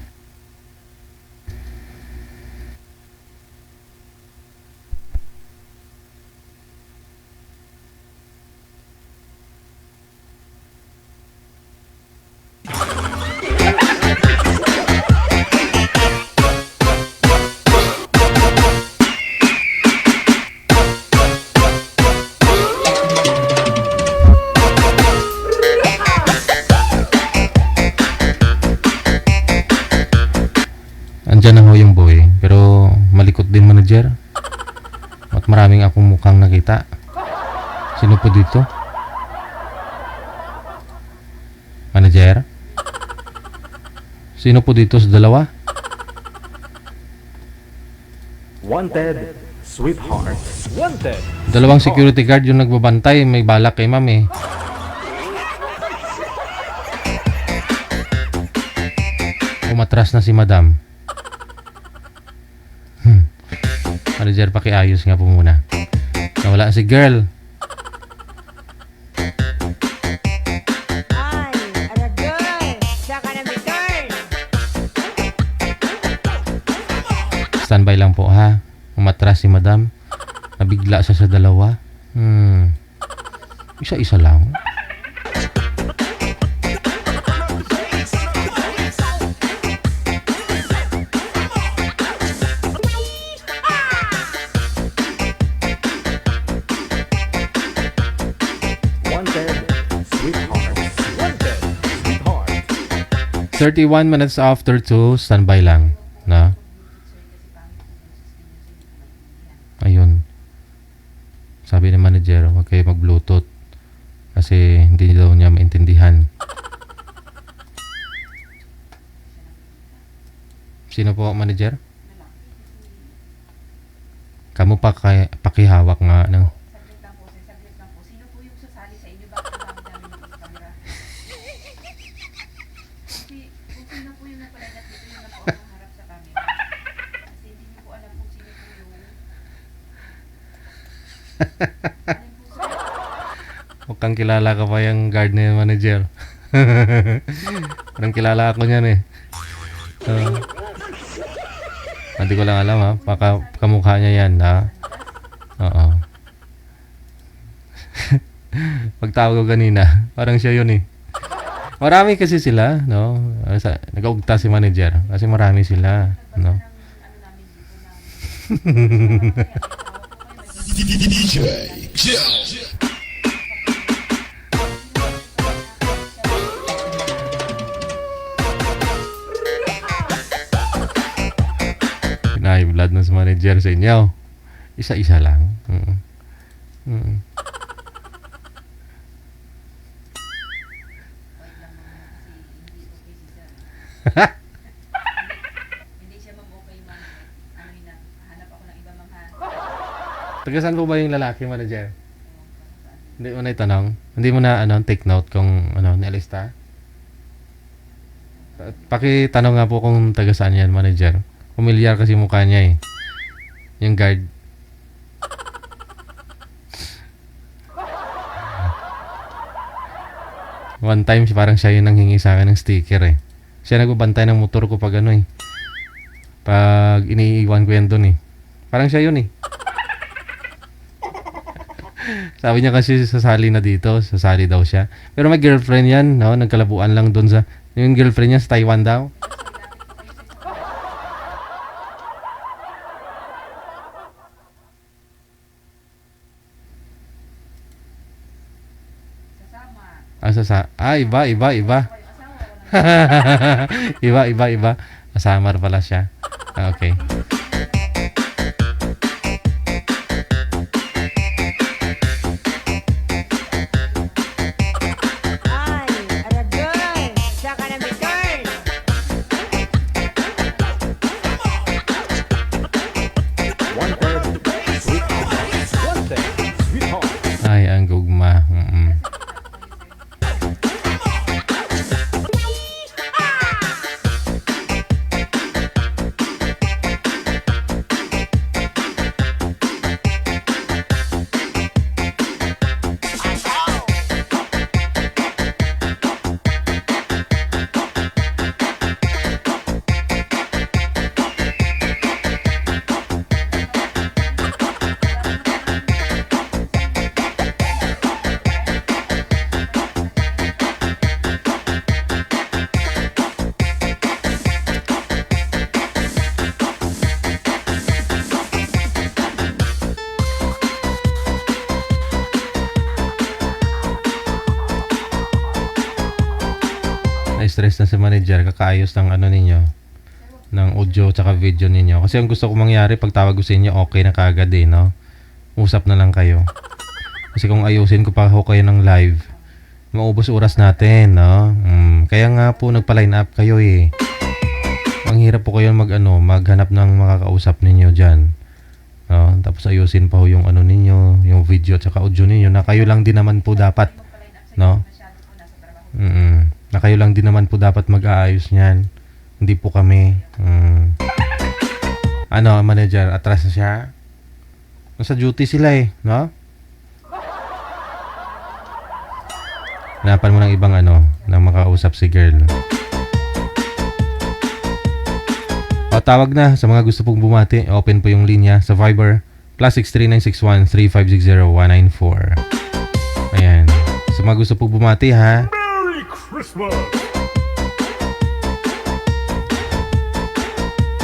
Andyan na ho yung boy, pero malikot din, manager. At maraming akong mukhang nakita. Sino po dito? Manager? Sino po dito sa dalawa?
Wanted, sweetheart. Wanted.
Dalawang security guard yung nagbabantay. May balak kay ma'am eh. Umatras na si madam. Manager, pakiayos nga po muna. Nawala si girl. Standby lang po, ha. Umatras si madam. Nabigla siya sa dalawa. Isa-isa lang. 31 minutes after 2, standby lang. Na? Ayun. Sabi ni manager, huwag kayo mag-bluetooth. Kasi hindi daw niya maintindihan. Sino po, manager? Kamu pakihawak nga ng... Mukhang kilala ka pa yung guard na yung manager. Parang kilala ako niyan eh. Hindi ko lang alam ha. Baka kamukha niya yan ha. Oo. Pagtawag ko kanina, parang siya yun eh. Marami kasi sila, no? Nag-ugta si manager kasi marami sila, no?
DJ Jel.
High blood ng manager sa inyo. Isa-isa lang. Taga saan po ba yung lalaki, manager? Hindi mo na itanong? Hindi mo na take note kung nilista? Pakitanong nga po kung taga saan yan, manager. Pamilyar kasi mukha niya eh. Yung guard. One time, parang siya yung nanghingi sa akin ng sticker eh. Siya nagbabantay ng motor ko pag pag iniiwan ko yan dun eh. Parang siya yun eh. Sabi niya kasi sasali na dito. Sasali daw siya. Pero may girlfriend yan, no? Nagkalabuan lang dun sa... Yung girlfriend niya sa Taiwan daw. Iba. Iba. Asamar pala siya. Okay. Ay, ang gugma. Na-stress na si manager, kakaayos ng ninyo, ng audio tsaka video ninyo. Kasi ang gusto ko mangyari, pag tawag ko sa inyo, okay na kagad eh, no? Usap na lang kayo. Kasi kung ayusin ko pa ako kayo ng live, maubos oras natin, no? Kaya nga po nagpa-line up kayo eh. Ang hirap po kayo maghanap ng makakausap ninyo dyan. No? Tapos ayusin pa ho yung ninyo, yung video tsaka audio ninyo, na kayo lang din naman po dapat, no? Na kayo lang din naman po dapat mag-aayos niyan. Hindi po kami. Manager, atras na siya. Nasa duty sila eh, no? Hanapan mo ng ibang na makausap si girl. O, tawag na sa mga gusto pong bumati. Open po yung linya sa Viber. +6 3961 3560 194. Ayan. Sa mga gusto pong bumati, ha?
Christmas!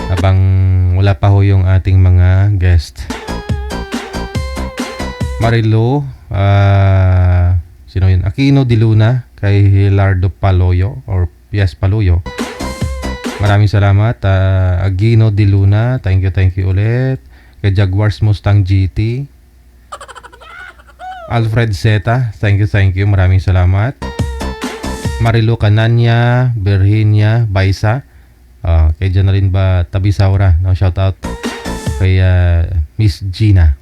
Habang wala pa ho yung ating mga guest. Marilo, sino yun? Aquino de Luna, kay Hilardo Paloyo, or Paloyo. Maraming salamat. Agino Di Luna, thank you ulit. Kay Jaguars Mustang GT. Alfred Zeta, thank you. Maraming salamat. Marilu Cananya, Virginia Baisa. Kay Janaline ba Tabisaura, no, shout out. Kay Miss Gina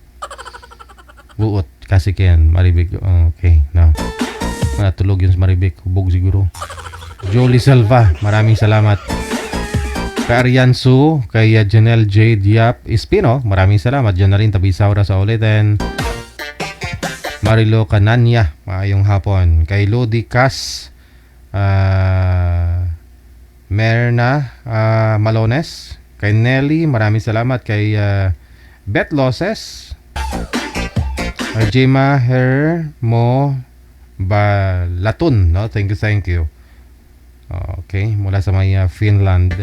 Buot kasi Ken Maribig. Okay, no. Natulog yun sa Maribig, hubog siguro. Jolie Salva, maraming salamat. Kay Arian Su, kay Janelle J. Diap Espino, maraming salamat. Janaline Tabisaura sa ulitin. Marilo Cananya, maayong hapon. Kay Lodi Cas, Merna Malones, kay Nelly, maraming salamat. Kay Beth Loses, kay Jema Hermo Balatun, no? Thank you. Okay, mula sa may Finland.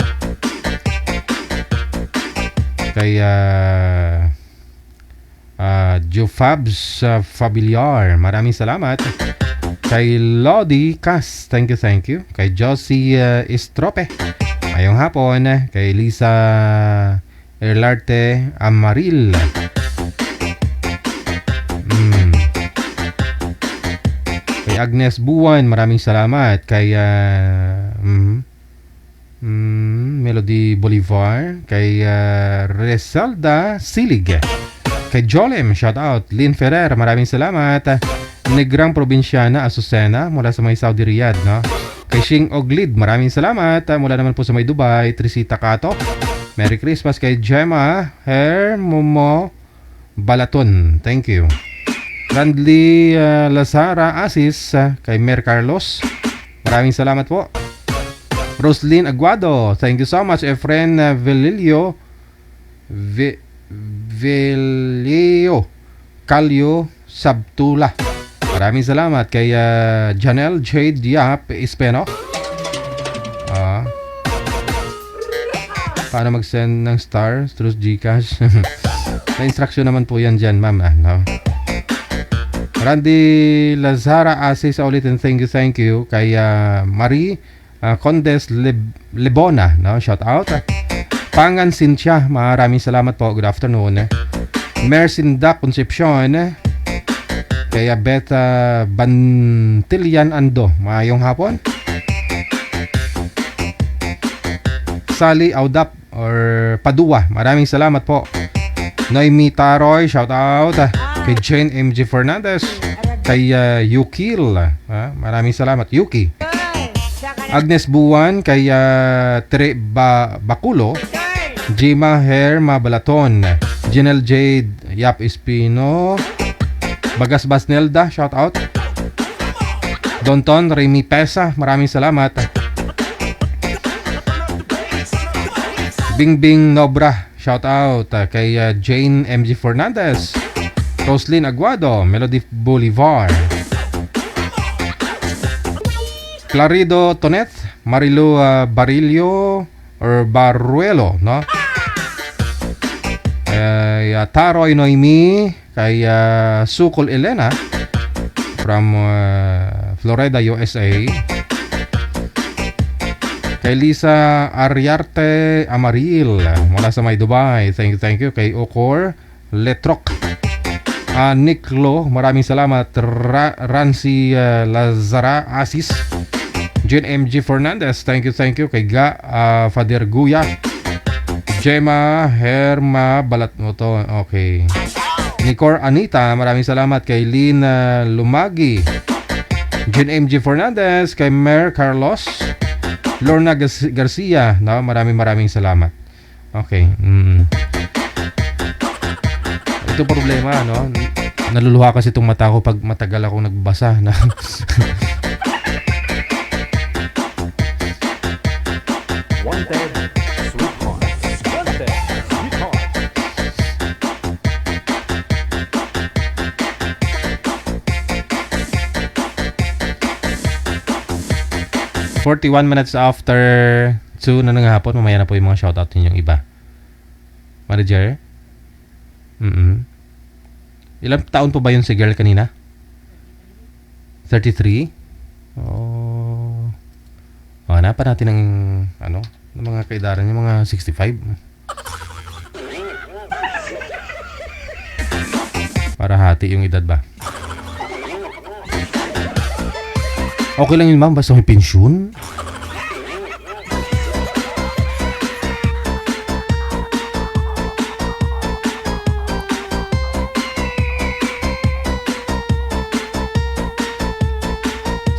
Kay Jufabs Fabiliar, maraming salamat. Kay Lodi Cas, thank you. Kay Josie Estrope, ayong hapon. Kay Lisa Erlarte Amaril. Kay Agnes Buwan, maraming salamat. Kay Melody Bolivar. Kay Resalda Silig. Kay Jolem, shout out. Lynn Ferrer, maraming salamat. Negrang Probinsyana Azucena, mula sa may Saudi Riyadh, no? Kay Shing Oglid, maraming salamat. Mula naman po sa may Dubai, Trisita Kato, Merry Christmas. Kay Gemma Hermomo Balaton, thank you. Randly Lazara Asis, kay Mer Carlos, maraming salamat po. Roslyn Aguado, thank you so much. Efren Velilio Calio Sabtula, maraming salamat. Kay Janelle J. Diap Espeno. Paano mag-send ng star through Gcash? May instruction naman po yan dyan, ma'am. No? Randy Lazara Asis ulitin, thank you. Kay Marie Condes Lebona, no? Shout out. Pangan Cynthia, maraming salamat po. Good afternoon. Mercinda Concepcion, kaya Beta Bantilian Ando, maayong hapon. Sally Audap or Padua, maraming salamat po. Noemi Taroy, shout out. Kay Jane MG Fernandez, kay Yukil, maraming salamat Yuki. Agnes Buwan, kay Tere Bakulo, Jima Hair Mabalaton, Janelle Jade Yap Espino, Bagas Basnelda, shout out. Donton Remy Pesa, maraming salamat. Bingbing Nobra, shout out. Kay Jane MG Fernandez, Roslyn Aguado, Melody Bolivar, Clarido Tonet, Marilu Barillo or Baruelo, no? Kay Taroy Noemi, kay Sukol Elena from Florida, USA. Kay Lisa Ariarte Amaril, mula sa may Dubai, thank you. Kay Okor Letrok, Niklo, maraming salamat. Rancy Lazara Asis, Jane MG Fernandez, thank you. Kay Ga Fader Guya, Gemma Herma Balat, okay. Nicor Anita, maraming salamat. Kay Lynn Lumagi, Jane MG Fernandez, kay Mer Carlos, Lorna Garcia, no? Maraming salamat. Okay. Ito problema, no? Naluluha kasi itong mata ko pag matagal akong nagbasa na.
Wanted Sweetheart.
41 minutes after 2 na ng hapon. Mamaya na po yung mga shoutout ninyong iba. Manager? Ilang taon po ba yun si girl kanina? 33? Hanapan natin ng ng mga kaedaran niya, mga 65. Para hati yung edad ba? Okay lang yun, ma'am, basta may pensyon.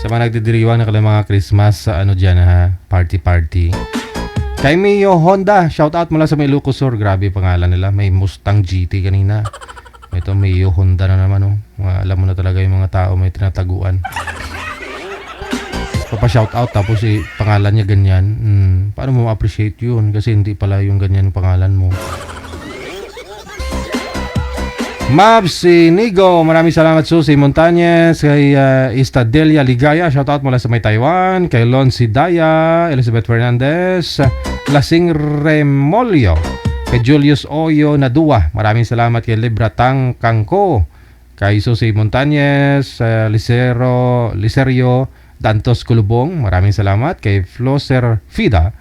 Sa mga nagdidiriwang na kailang mga Christmas sa ano dyan ha, party. Kay Mio Honda, shoutout mula sa Ilocos Sur. Grabe pangalan nila, may Mustang GT kanina. Ito Mio Honda na naman oh. Alam mo na talaga yung mga tao may tinataguan. Papa-shoutout tapos pangalan niya ganyan. Paano mo ma-appreciate yun? Kasi hindi pala yung ganyan yung pangalan mo. Mabs Nigo, maraming salamat Susi Montañez, kay Estadelia Ligaya, shoutout mula sa may Taiwan, kay Lon Sidaya, Elizabeth Fernandez, Lasing Remolio, kay Julius Oyo Nadua, maraming salamat kay Libratang Kangko, kay Susi Montañez, Liserio Dantos Kulubong, maraming salamat kay Floser Fida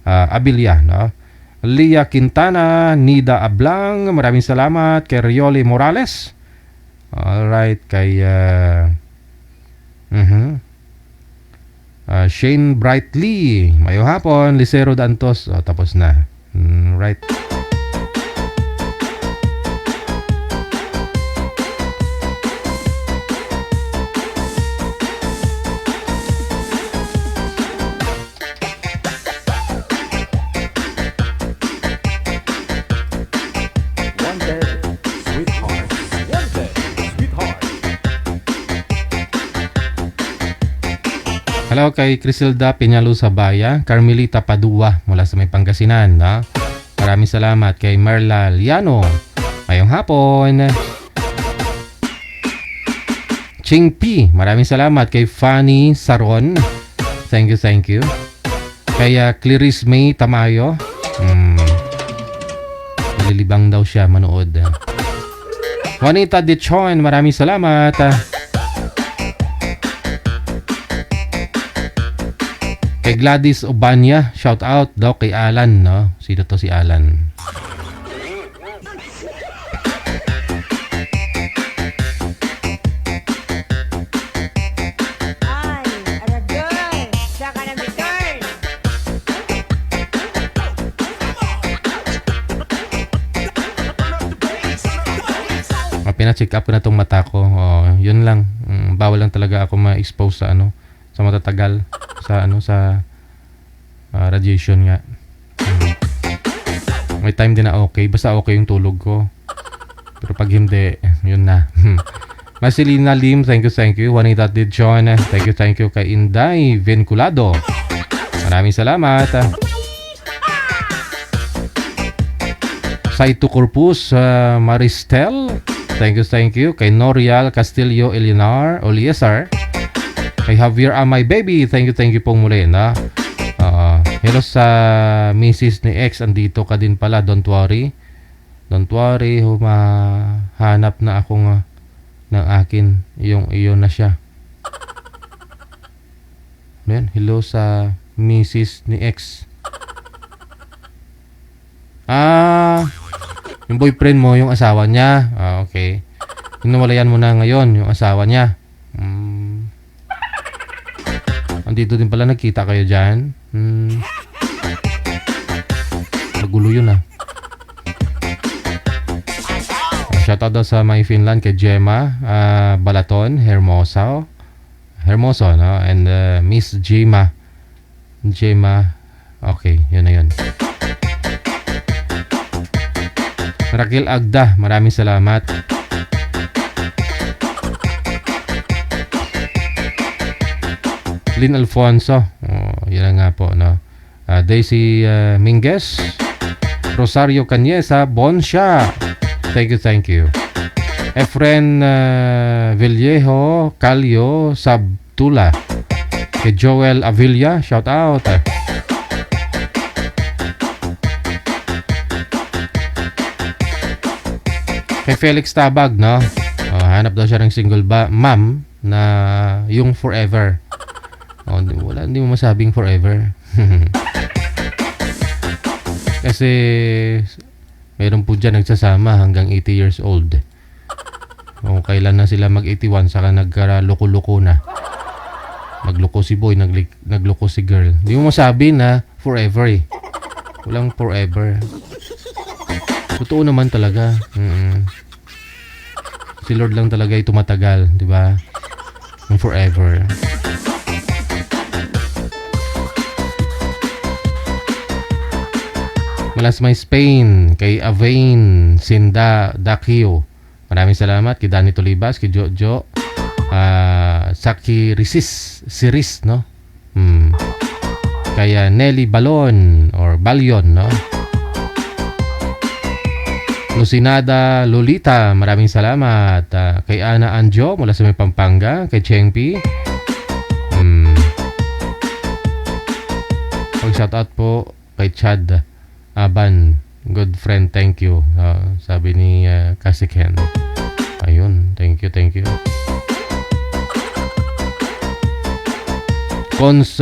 Abilia, no? Lia Quintana, Nida Ablang, maraming salamat kay Rioli Morales. Alright, kay Shane Brightly, mayong hapon, Lisero Dantos, tapos na. Right. Hello kay Crisilda Peñalo Sabaya, Carmelita Padua mula sa may Pangasinan. No? Maraming salamat kay Merla Liano. Mayong hapon. Ching P. Maraming salamat kay Fanny Saron. Thank you. Kay Clarice May Tamayo. Nalilibang daw siya manood. Juanita De Chon, maraming salamat. Kay Gladys Obanya, shout out daw kay Alan, no? Sino to si Alan? Pina-check up ko na tong mata ko. Yun lang. Bawal lang talaga ako ma-expose sa sa matatagal sa radiation nga. May time din na okay, basta okay yung tulog ko. Pero pag hindi, yun na. Marcelina Lim, thank you. Juanita De John, thank you kay Inday Vinculado. Maraming salamat. Saito Corpus, Maristel, thank you kay Norial Castillo Eliezer. Kay Javier Amay Baby, thank you pong muli na. Hello sa Mrs. ni X, andito ka din pala, don't worry, humahanap na ako ng akin, yung iyon na siya. Hello sa Mrs. ni X. Yung boyfriend mo, yung asawa niya. Okay. Inawalayan mo na ngayon yung asawa niya. Andito din pala, nagkita kayo dyan. Magulo yun Shoutout daw sa My Finland kay Gemma Balaton Hermoso, no? And Miss Gemma. Okay, yun na yun. Raquel Agda, maraming salamat. Lynn Alfonso, yan nga po, no? Daisy Minguez, Rosario Cañesa, Bonsha, thank you. Efren Villejo Calio Sabtula, kay Joel Avilla, shout out. Kay Felix Tabag, no? Hanap daw siya ng single ma'am na yung forever. Hindi mo masabing forever. Kasi meron po dyan nagsasama hanggang 80 years old. O kailan na sila mag-81 saka nagkaloko-loko na. Nagloko si boy, nagloko si girl. Hindi mo masabi na forever eh. Walang forever. Totoo naman talaga. Si Lord lang talaga ay tumatagal, di ba? Yung forever. Malas may Spain, kay Avain, Sinda, Dakio. Maraming salamat kay Danny Tolibas, kay Jojo, Saki Siris, no? Kaya Nelly Balon or Balyon, no? Lucinada Lolita, maraming salamat. Kay Ana Anjo mula sa may Pampanga, kay Chengpi. Pag-shoutout po kay Chad Aban, good friend, thank you. Sabi ni Kasiken. Ayun, thank you. Cons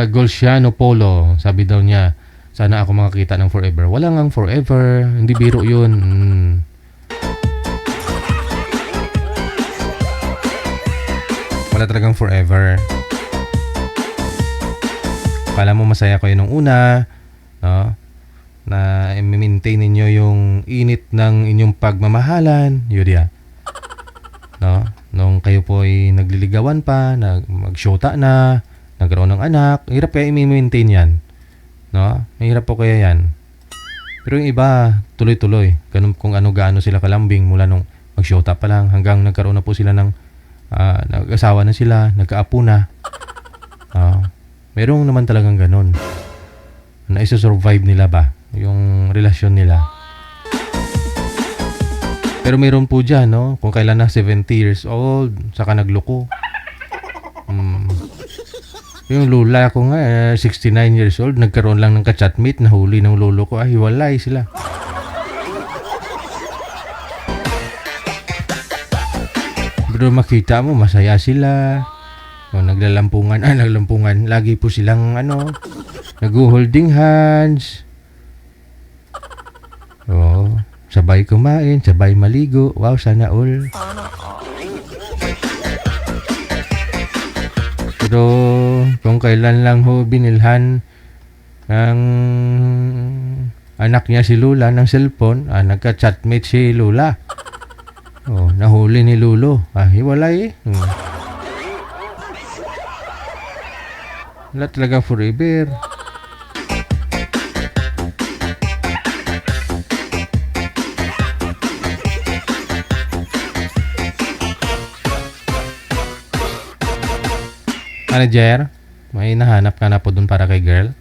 Golciano Polo, sabi daw niya, sana ako makakita ng forever. Wala ngang forever, hindi biro yun. Wala talagang forever. Kala mo masaya kayo nung una, no? Na i-maintain ninyo yung init ng inyong pagmamahalan, yun ya. No? Nung kayo po ay nagliligawan pa, mag-shota na, nagkaroon ng anak, hirap kaya i-maintain yan. No? Mahirap po kaya yan. Pero yung iba, tuloy-tuloy. Ganun, kung ano-gaano sila kalambing mula nung mag-shota pa lang hanggang nagkaroon na po sila ng nag-asawa na sila, nagkaapo na. Merong naman talagang ganun. Na isa-survive nila ba yung relasyon nila. Pero meron po dyan, no? Kung kailan na 70 years old, saka nagloko. Yung lula ko nga, 69 years old, nagkaroon lang ng ka-chatmate, nahuli ng lolo ko, hiwalay sila. Pero makita mo, masaya sila. O, naglalampungan, lagi po silang, nag-holding hands. Oh, sabay kumain, sabay maligo. Wow, sana all. Pero kung kailan lang ho binilhan ng anak niya si Lula ng cellphone, nagka-chatmate si Lula. Oh, nahuli ni Lulo. Hiwalay eh. Wala talaga forever. Manager, may nahanap ka na po dun para kay girl?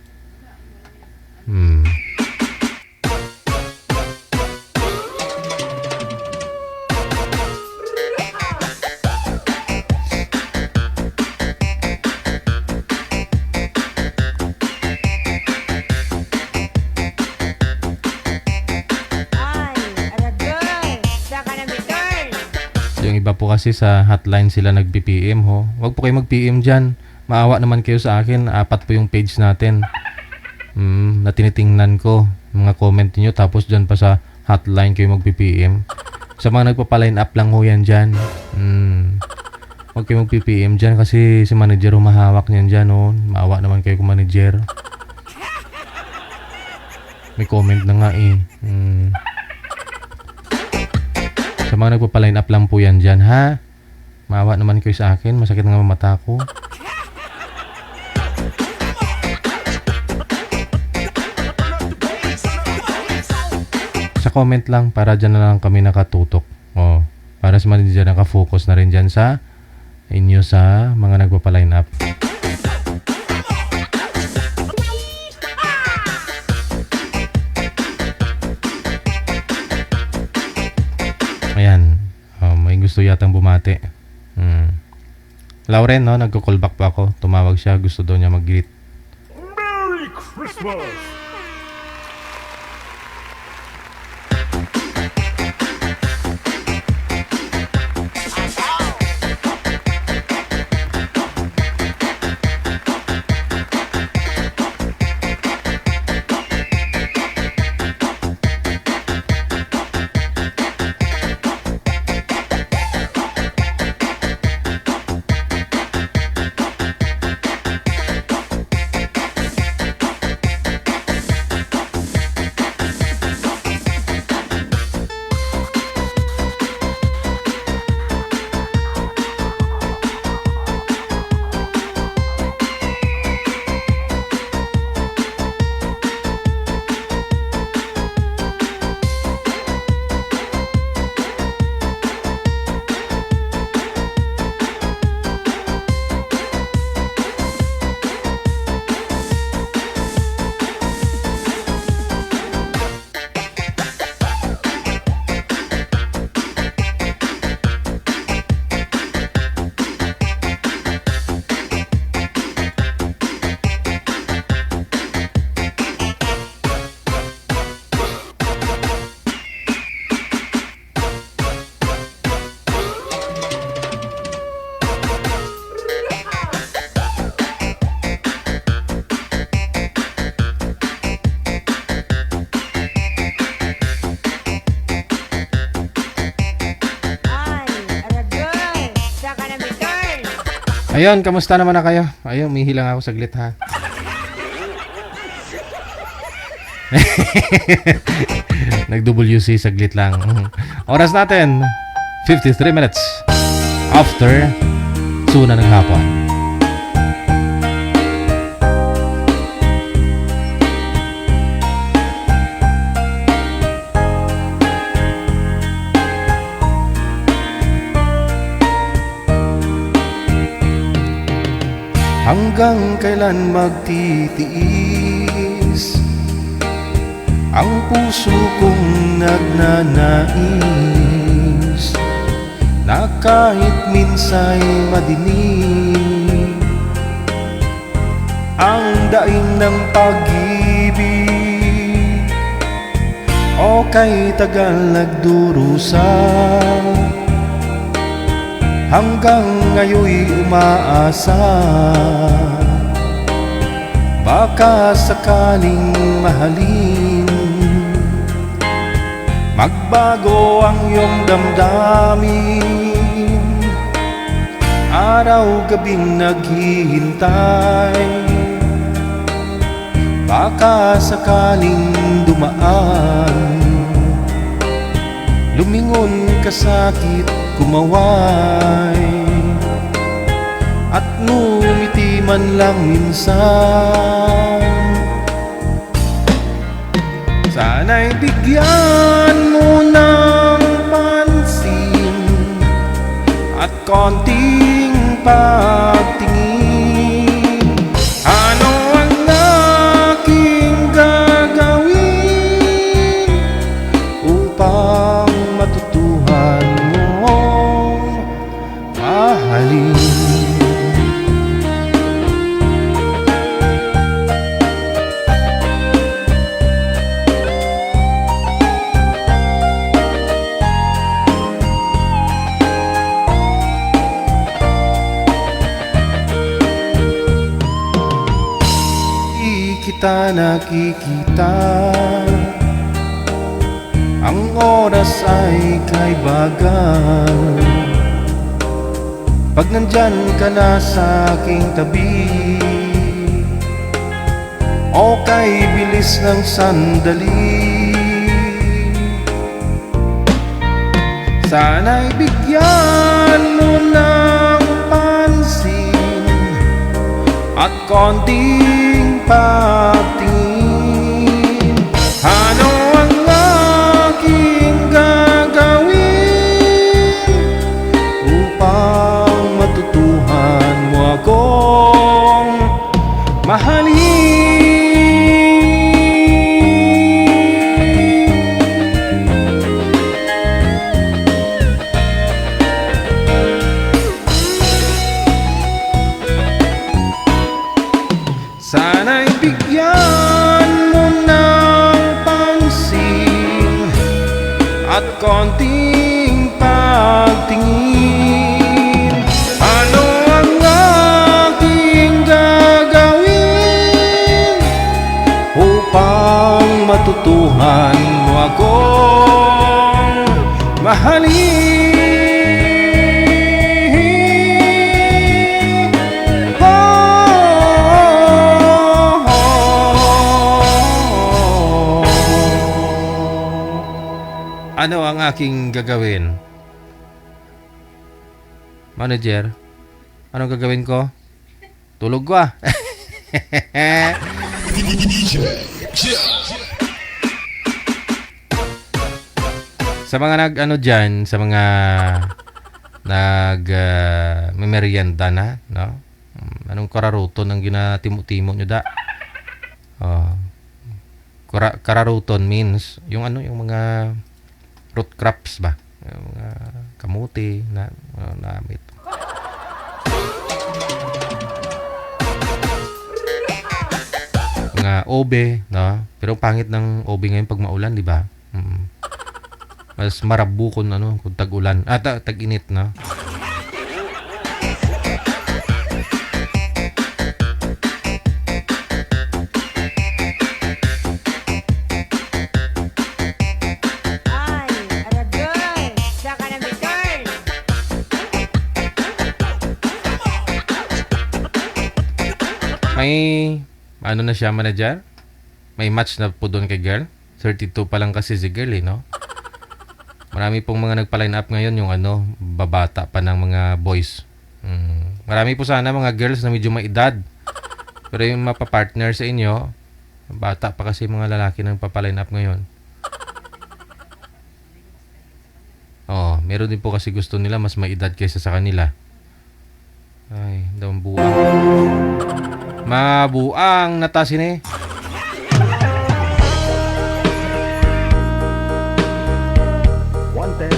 Yung iba po kasi sa hotline sila nag-PPM ho. Huwag po kayo mag-PM dyan. Maawa naman kayo sa akin. 4 po yung page natin. Na tinitingnan ko. Mga comment niyo tapos dyan pa sa hotline kayo mag-PPM. Sa mga nagpapaline up lang ho yan dyan. Huwag kayo mag-PPM dyan kasi si manager humahawak niyan dyan ho. Maawa naman kayo kung manager. May comment na nga eh. Sa mga nagpapaline up lang po yan dyan, ha? Maawa naman kayo sa akin. Masakit nga mata ko. Sa comment lang, para dyan na lang kami nakatutok. Para sa mga dyan nakafocus na rin dyan sa inyo sa mga nagpapaline up. Ayan, may gusto yatang bumati. Lauren, no? Nagko-call back pa ako. Tumawag siya, gusto daw niya mag-greet.
Merry Christmas!
Ayun, kamusta naman na kayo? Ayun, umihi lang ako saglit ha. Nag-WC saglit lang. Oras natin, 53 minutes after suna ng hapon. Hanggang kailan magtitiis ang puso kong nagnanais na kahit minsa'y madinig ang daing ng pag-ibig o kay tagal nagdurusa hanggang ngayon'y umaasa baka sakaling mahalin magbago ang iyong damdamin araw-gabing naghihintay baka sakaling dumaan lumingon kasakit kumaway at ngumiti man lang minsan sana'y bigyan mo ng pansin at konting pagtingin ano ang aking gagawin upang matutuhan mong mahalin. Kita nakikita ang oras ay kay bagal pag nandyan ka na sa aking tabi o kay bilis ng sandali sana'y bigyan mo ng pansin at konting pagtingin ano ang aking gagawin upang matutuhan mo akong mahalin. Sana'y bigyan mo ng pansin at konting pagtingin ano ang aking gagawin upang matutuhan mo akong mahalin. Ano ang aking gagawin? Manager, anong gagawin ko? Tulog ko ah. Sa mga dyan, sa mga may merienda na, no? Anong kararuton ang ginatimo-timo nyo da? Kararuton means yung mga root crops ba? Yung mga kamuti na namit. Mga obe, no? Pero pangit ng obe ngayon pag maulan, di ba? Mas marabu kung kung tag-ulan. Tag-init, no? May, ano na siya, manager? May match na po doon kay girl? 32 pa lang kasi si girl no? Marami pong mga nagpa-line up ngayon yung babata pa ng mga boys. Marami po sana mga girls na medyo may edad. Pero yung mapapartner sa inyo, bata pa kasi mga lalaki na nagpa-line up ngayon. Meron din po kasi gusto nila mas may edad kaysa sa kanila. Ay, daw buang. Mabuang natasin eh.
Wanted,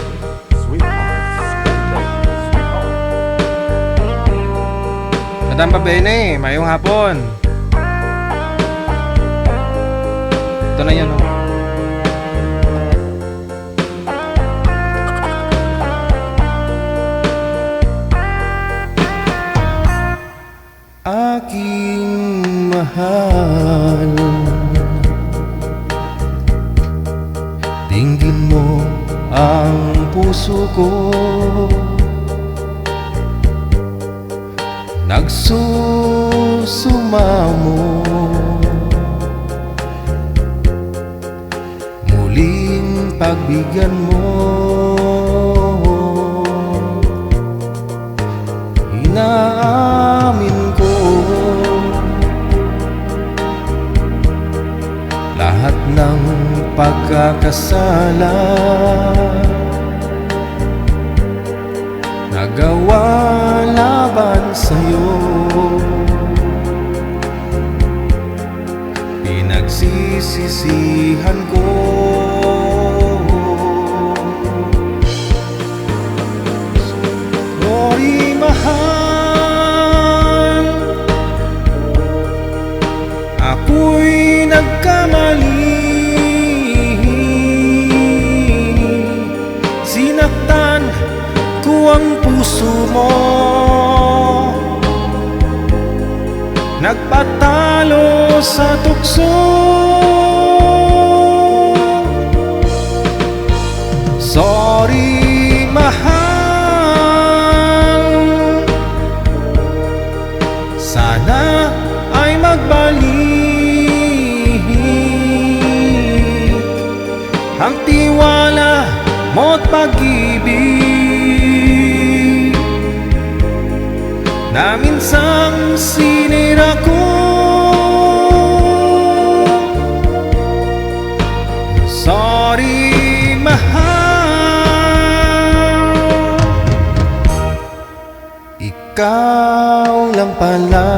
sweetheart, sweetheart.
Madam Pabene, mayong hapon. Ito na yan, oh. Aking mahal, dinggin mo ang puso ko, nagsusumamo, muling pagbigyan mo, inaamin ko lahat ng pagkakasala nagawa laban sa'yo, pinagsisisihan ko. Sorry mahal, ako'y nagkamali, sinaktan ko ang puso mo, nagpatalo sa tukso. Sorry mahal, sana ay magbalik ang tiwala mo't pag-ibig na minsang sinira ko. Sorry mahal, ikaw lang pala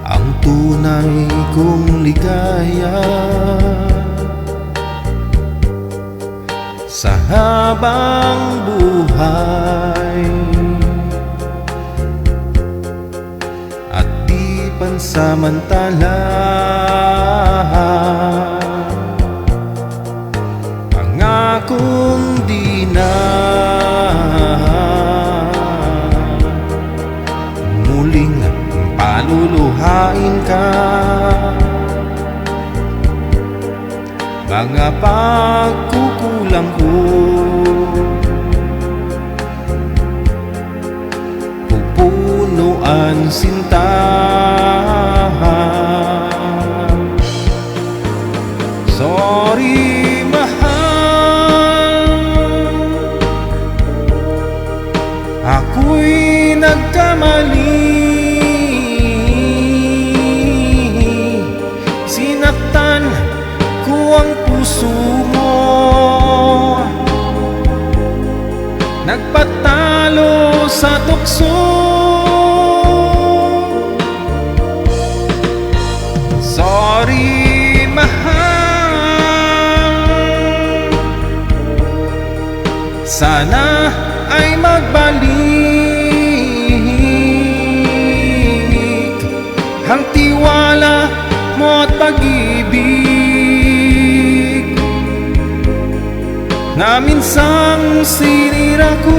ang tunay kong ligaya sa habang buhay, at di pansamantala. Pangakong di na muling paluluhain ka, mga pagkukulang ko pupunuan sinta. Sorry mahal, ako'y nagkamali, sinaktan ko ang puso mo, nagpatalo sa tukso. Sorry mahal, sana ay magbalik ang tiwala mo't pag-ibig na minsang sinira ko.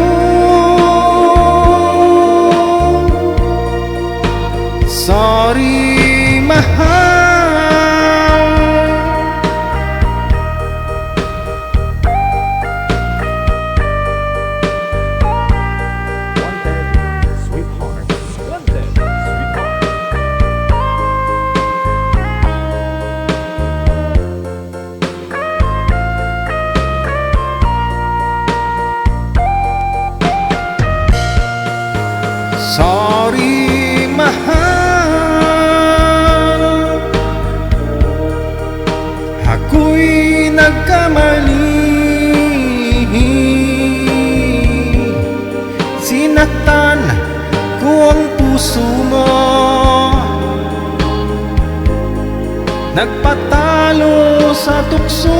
Sorry mahal,
Wanted,
nagkamali. Sinaktan ko ang puso mo, nagpatalo sa tukso.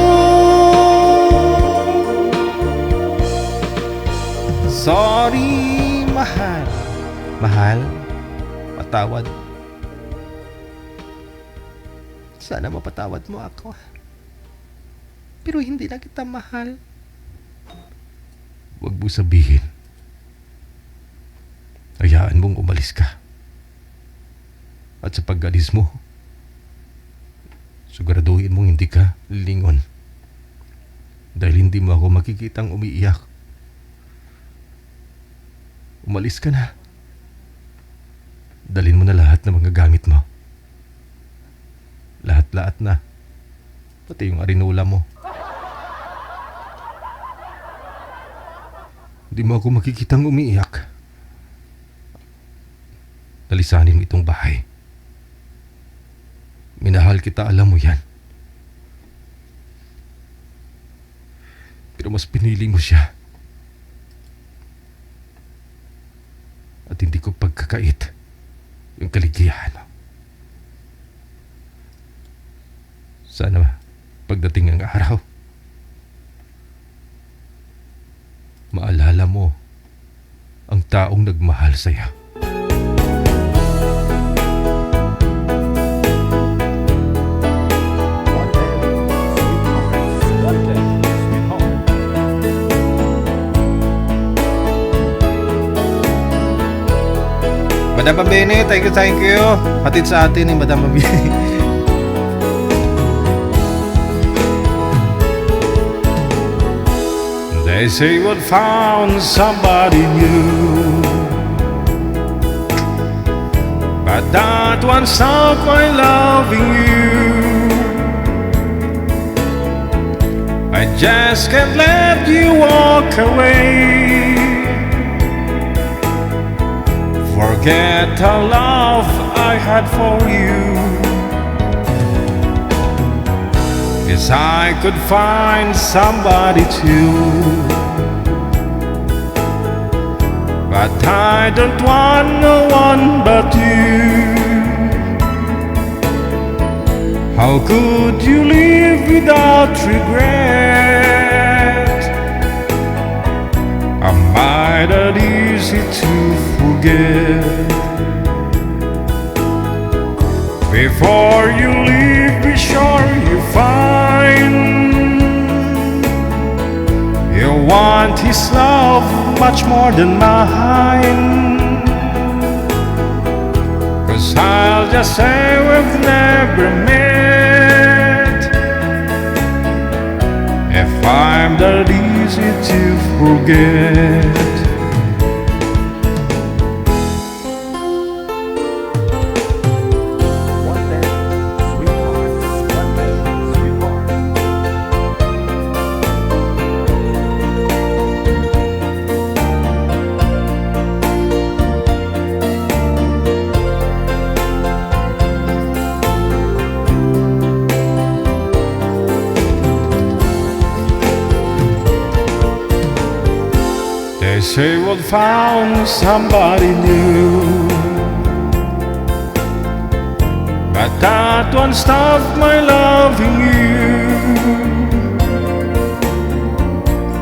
Sorry, mahal. Mahal, patawad. Sana mapatawad mo ako. Pero hindi na kita mahal. Huwag mo sabihin. Hayaan mong umalis ka. At sa pag-alis mo, siguraduhin mong hindi ka lilingon. Dahil hindi mo ako makikitang umiiyak. Umalis ka na. Dalhin mo na lahat ng mga gamit mo. Lahat-lahat na. Pati yung arinula mo. Hindi mo ako makikitang umiiyak. Dalisanin mo itong bahay. Minahal kita, alam mo yan. Pero mas pinili mo siya. At hindi ko pagkakait yung kaligayahan mo. Sana pagdating ang araw, maalala mo ang taong nagmahal sa'yo. Madam Pambini, thank you. Hatid sa atin ni Madam Pambini. They say you found somebody new, but that one stopped my loving you. I just can't let you walk away. Forget the love I had for you. Yes, I could find somebody too, but I don't want no one but you. How could you live without regret? Am I that easy to forget? Before you leave, be sure you find you want his love much more than mine. 'Cause I'll just say we've never met, if I'm that easy to forget. They say we've found somebody new, but that one stopped my loving you.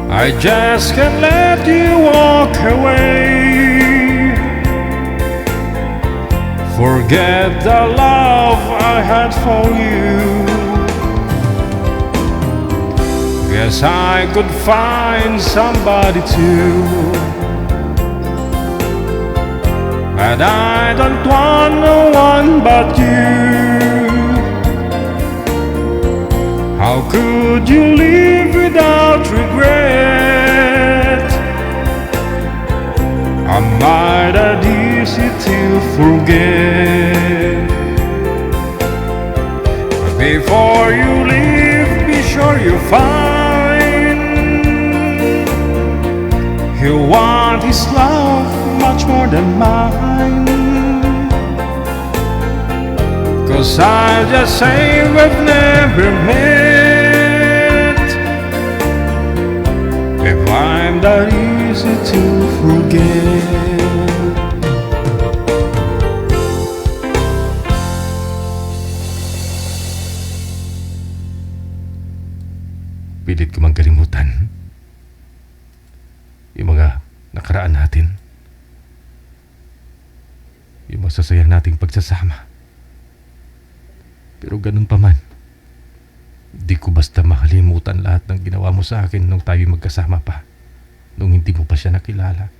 I just can't let you walk away. Forget the love I had for you. Yes, I could find somebody too, but I don't want no one but you. How could you live without regret? Am I that easy to forget? Before you leave, be sure you find you want his love much more than mine. 'Cause I'll just say we've never met, Pilit ko mang kalimutan yung mga nakaraan natin. Yung masasayang nating pagsasama. Pero ganun pa man, di ko basta makalimutan lahat ng ginawa mo sa akin nung tayo magkasama pa. Nung hindi mo pa siya nakilala.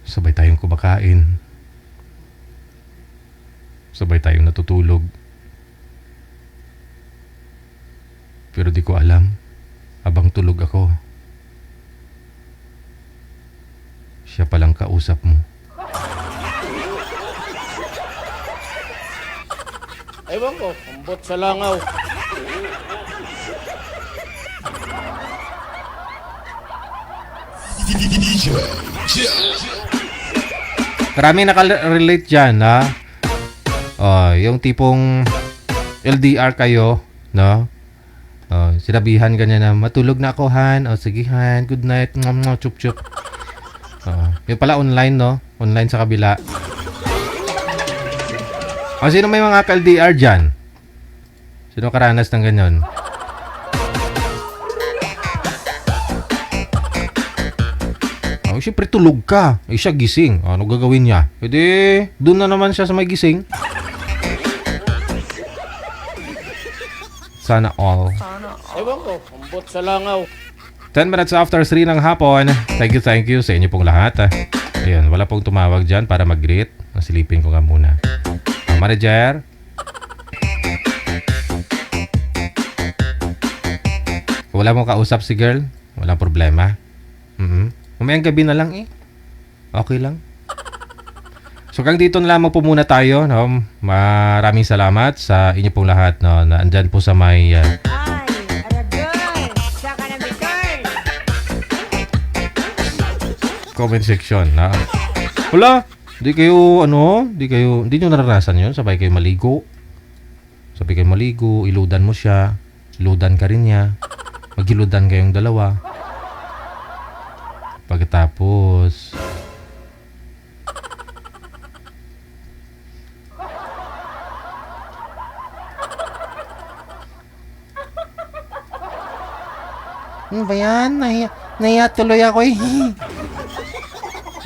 Sabay tayong kumakain. Sabay tayong natutulog. Pero di ko alam, habang tulog ako, siya palang kausap mo.
Ewan ko, ambot sa langaw.
Marami nakarelate dyan, ha? Yung tipong LDR kayo, no? Sinabihan ka niya na, matulog na ako, Han. Sige, Han. Good night. Chup, chup. Yung pala online, no? Online sa kabila. Sino may mga ka-LDR dyan? Sino karanas ng ganyan? Siyempre tulog ka. Siya gising. Ano gagawin niya? Pwede, doon na naman siya sa may gising. Sana all.
Ewan ko, ambot sa langaw.
10 minutes after 3 ng hapon. Thank you sa inyo pong lahat. Ayun, wala pong tumawag dyan para mag-greet. Nasilipin ko nga muna. Manager. Kung wala mong kausap si girl, walang problema. Mamayang gabi na lang eh. Okay lang. So hanggang dito na lamang po muna tayo. No? Maraming salamat sa inyo pong lahat. No? Na andyan po sa may... comment section. Na? Wala. Hindi nyo naranasan yun. Sabay kayo maligo. Iludan mo siya. Iludan ka rin niya. Magiludan kayong dalawa. Pagkatapos ano ba yan? Nahiya tuloy ako eh.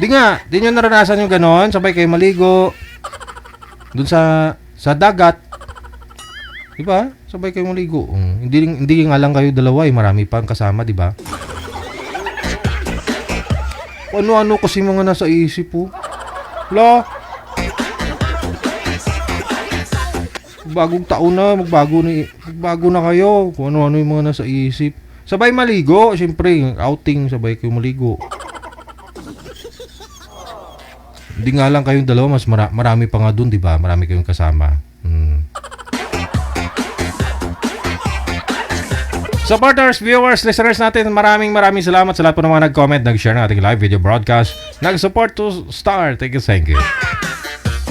Di nyo naranasan yung ganon. Sabay kayo maligo dun sa dagat. Diba? Sabay kayo maligo. Hindi nga lang kayo dalawa eh. Marami pang kasama, diba? Ano-ano kasi mga nasa isip po. Wala. Bagong taon na, magbago na kayo. Kung ano-ano yung mga nasa isip. Sabay maligo, siyempre, outing, sabay kayo maligo. Hindi nga lang kayong dalawa, mas marami pa nga dun, di ba? Marami kayong kasama. Supporters, viewers, listeners natin, maraming salamat sa lahat po ng mga nag-comment, nag-share ng ating live video broadcast, nag-support to Star. Thank you.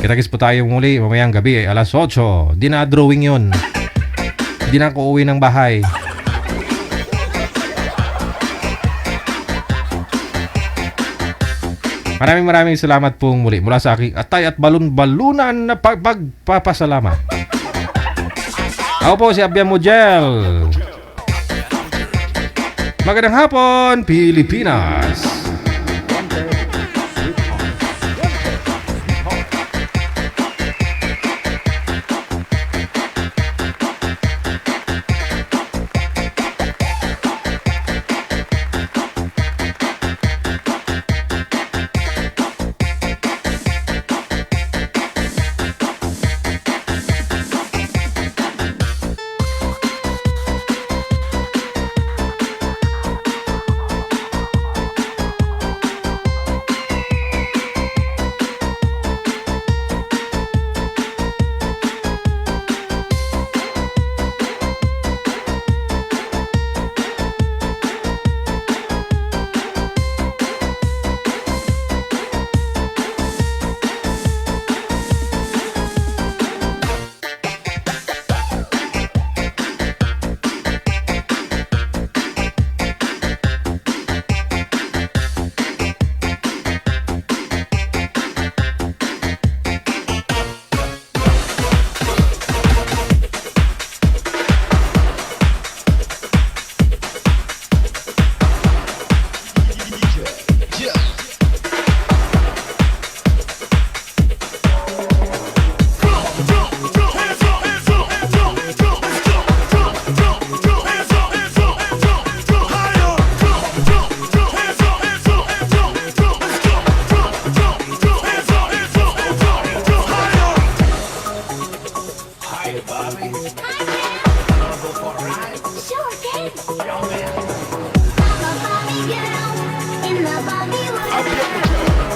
Kita-kits po tayo muli mamayang gabi, alas 8. Di na drawing yun. Di na ako uwi ng bahay. Maraming salamat pong muli mula sa aking atay at balon-balunan na pagpapasalamat. Ako po si Abian Mujel. Magandang hapon, Pilipinas!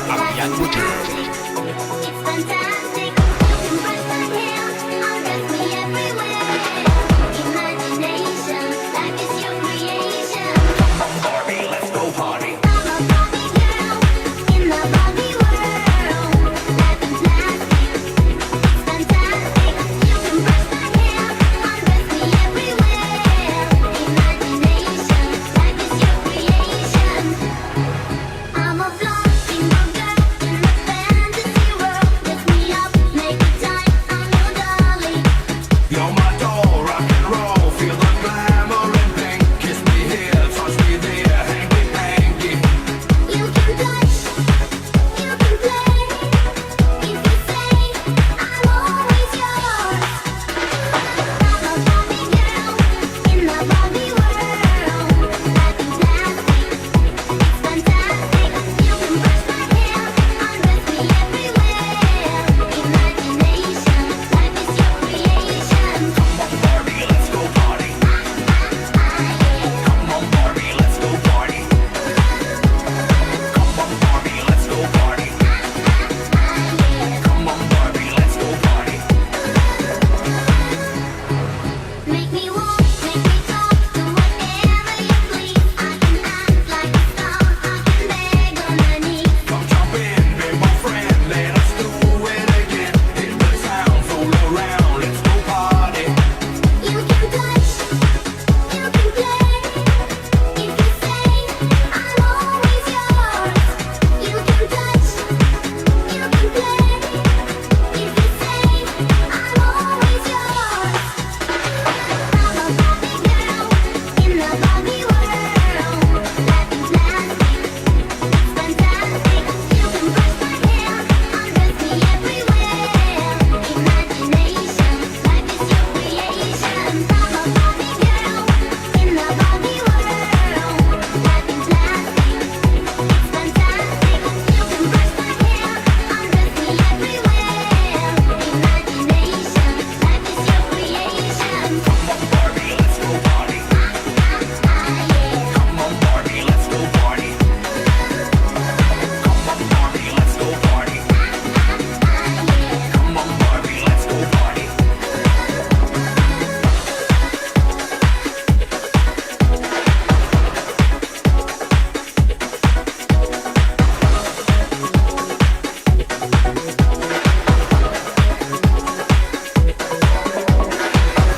Abian mo dyan.
It's fantastic. You can brush my hair, undress me everywhere. Imagination, life is your creation.
Barbie, let's go party.
I'm a Barbie girl in the Barbie world. Life is plastic. It's fantastic. You can brush my hair, undress me everywhere. Imagination, life is your creation. I'm a floating girl in the fantasy world. Lift me up, make it time. I'm your dolly.
You're my doll, rock and roll. Feel the glamour and pink. Kiss me here, touch me there. Hanky panky.
You can touch, you can play. If you say I'm always yours. I'm a Barbie girl in the Barbie world. Life is plastic, it's fantastic. You can brush my hair, undress me everywhere. Imagination, life is your creation.
Barbie, let's go party. Come on, Barbie, let's go party. Come on, Barbie, let's go party. Come on, Barbie, let's go party.
Make me walk, make me talk, do whatever you please. I can act like a star, I can beg on my knees.
Come jump in, be my friend. Let us do it again. Hit the town, fool around. Let's go party.
You can touch, you can play. If you say I'm always yours. You can touch, you can play. If you say I'm always yours. I'm a Barbie girl in the Barbie world. Life is plastic, it's fantastic. You can brush my hair, undress me everywhere. Imagination, life is your creation. I'm a Barbie girl in the Barbie world. Life is plastic, it's fantastic. You can brush my hair, undress me everywhere. Imagination, life is your creation.
Barbie, let's go party. Come on, Barbie, let's go party. Come on, Barbie, let's go party. Come on, Barbie, let's go party.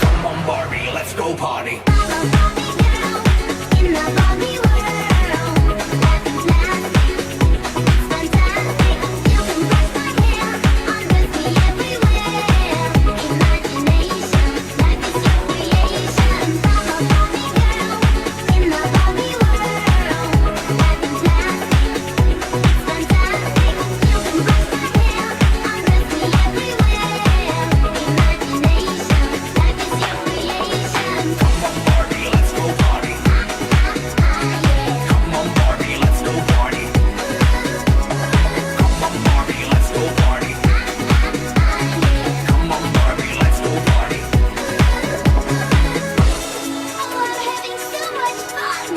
Come on, Barbie, let's go party.
I'm a Barbie girl in the Barbie world. Life is plastic, it's fantastic. You can brush my hair, undress me everywhere. Imagination, life is your creation. I'm a Barbie girl in the Barbie world. Life is plastic, it's fantastic. You can brush my hair, undress me everywhere. Imagination, life is your creation.
Come on, Barbie, let's go party. Come on, Barbie, let's go party. Come on, Barbie, let's go party. Come on, Barbie, let's go party.
Oh, I'm having so much fun.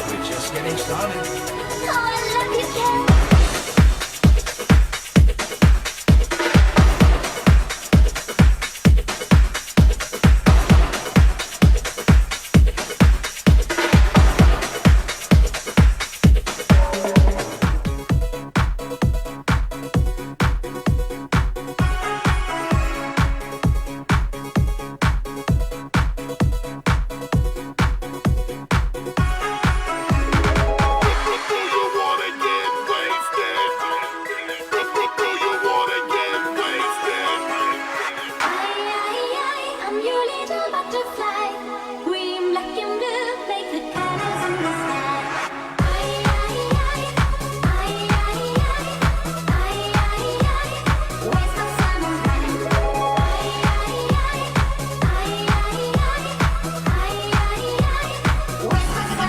We're just getting started.
Oh, I love you, Ken. I'm your little butterfly. Green, black, and blue, make the colors in the sky. Where's my summer home? Where's my summer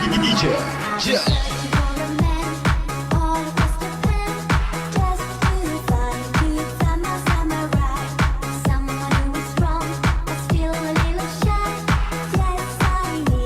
home?
Yeah.
Someone who is strong, but still a little shy. Yes, I need.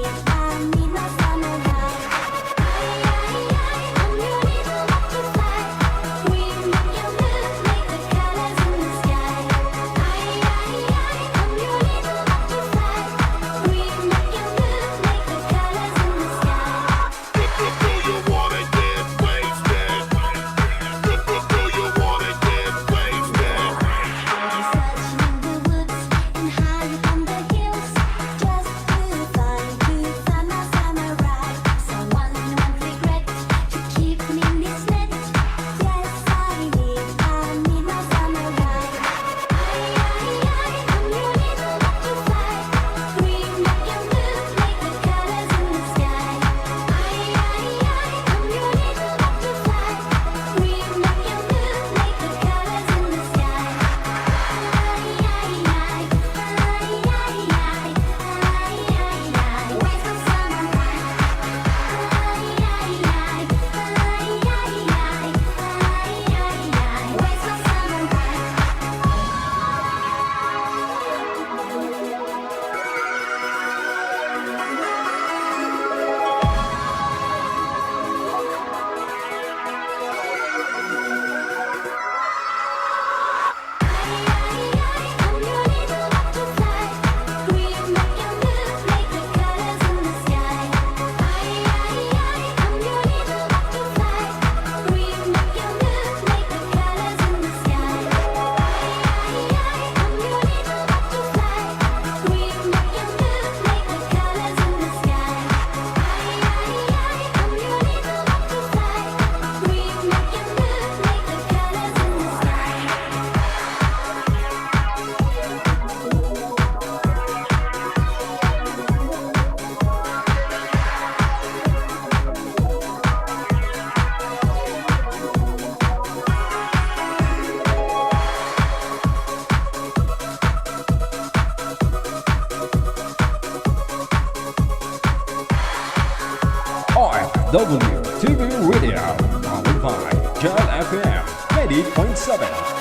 OFW TV Radio, powered by Jal FM 90.7.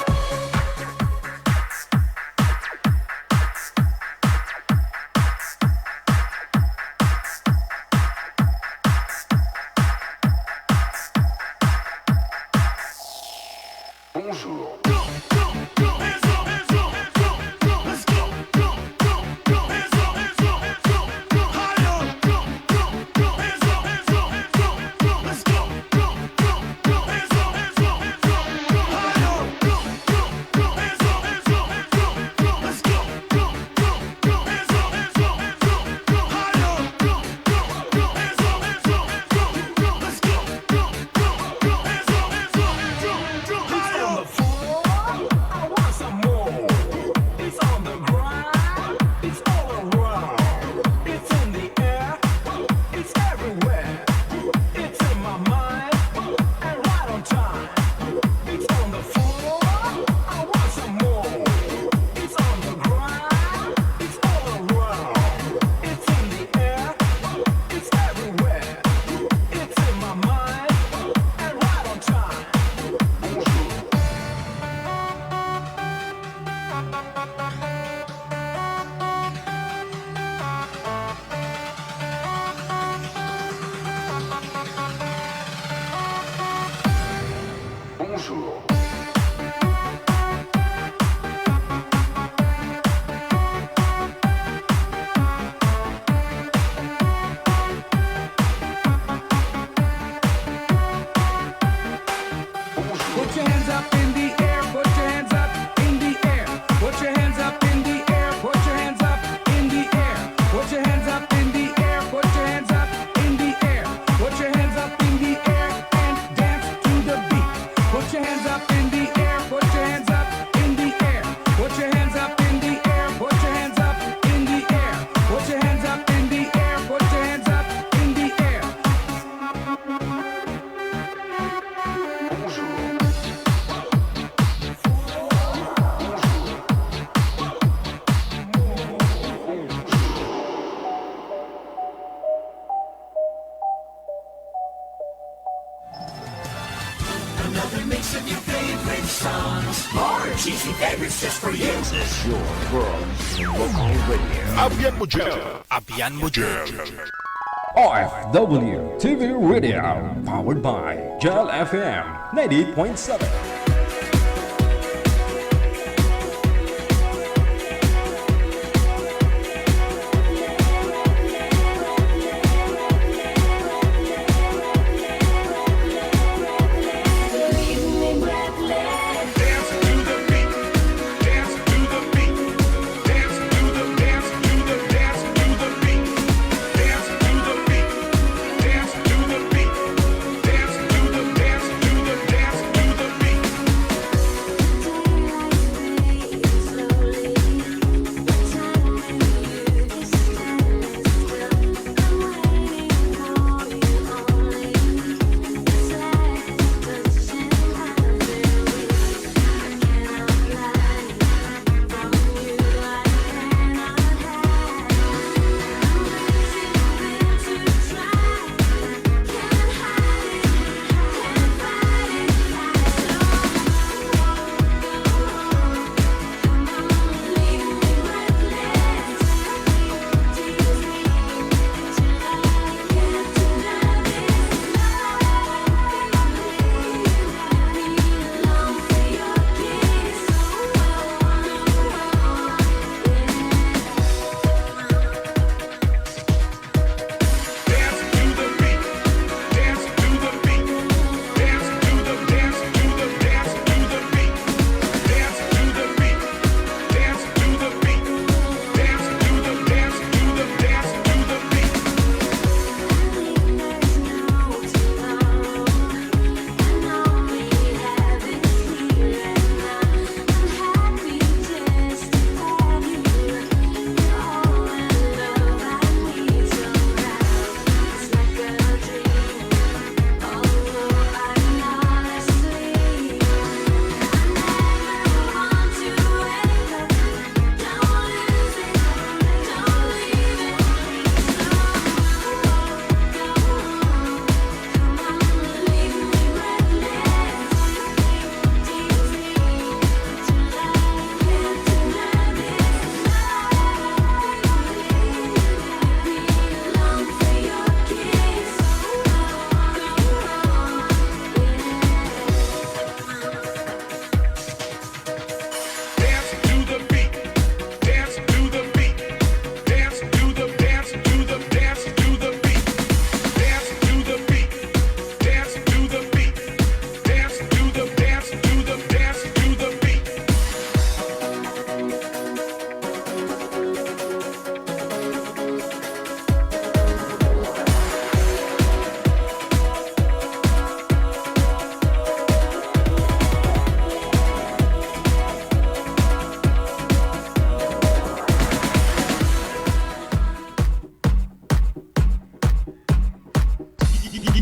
Put your hands up in the air, put your hands up in the air. Put your hands up in the air, put your hands up in the air. Put your hands up in the air, put your hands up in the air. Put your hands up in the air and dance to the beat. Put your hands up in the air, put your hands up in the air. Put your hands up in the air, put your hands up in the air. Put your hands up in the air, put your hands up in the air.
OFW TV Radio, powered by Jal FM 90.7.
Dance to the beat.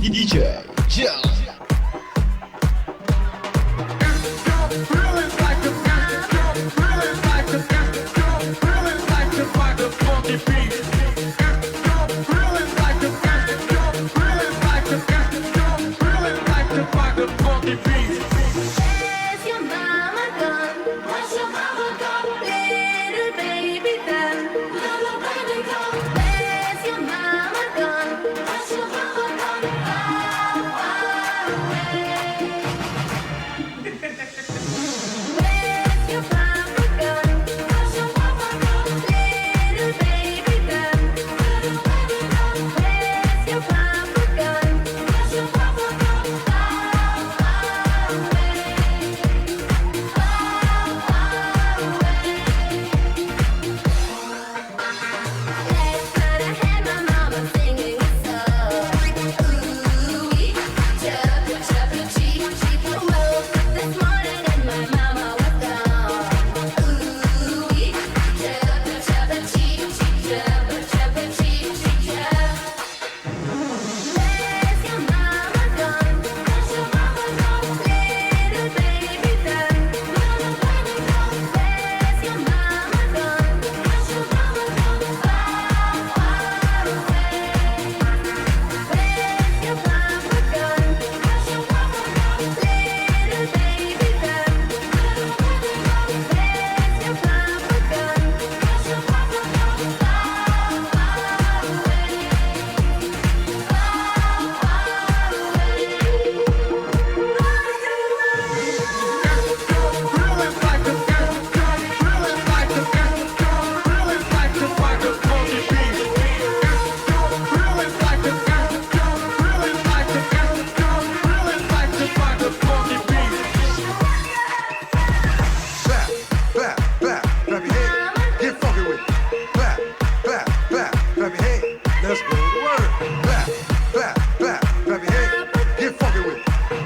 DJ Jel.
Where's your mama gone? Where's your mama gone? Little baby done. Little baby gone. Where's your mama gone? Where's your mama gone? Far, far away. Where's your papa gone? Where's your papa gone? Little baby done. Little baby gone. Where's your papa gone? Where's your papa gone? Far, far away. Far, far away. Last night I had my mama singing a song. Ooh-wee, chubby, chubby, cheep, cheep. Woke up this morning and my mama was gone. Ooh-wee, chubby, chubby, cheep, cheep, chubby, chubby, cheep, cheep, chub. Where's your mama gone? Where's your mama gone? Little baby done. Little baby gone. Where's your mama gone? Where's your mama gone? Far, far away. Where's your papa gone? Where's your papa gone? Little baby done. Little baby gone. Where's your papa gone? Where's your papa gone? Far, far away.
Clap, clap, clap your hands. Get funky with it. Clap, clap, clap, clap your hands. Let's go to work. Clap, clap, clap, clap your hands. Get funky with it.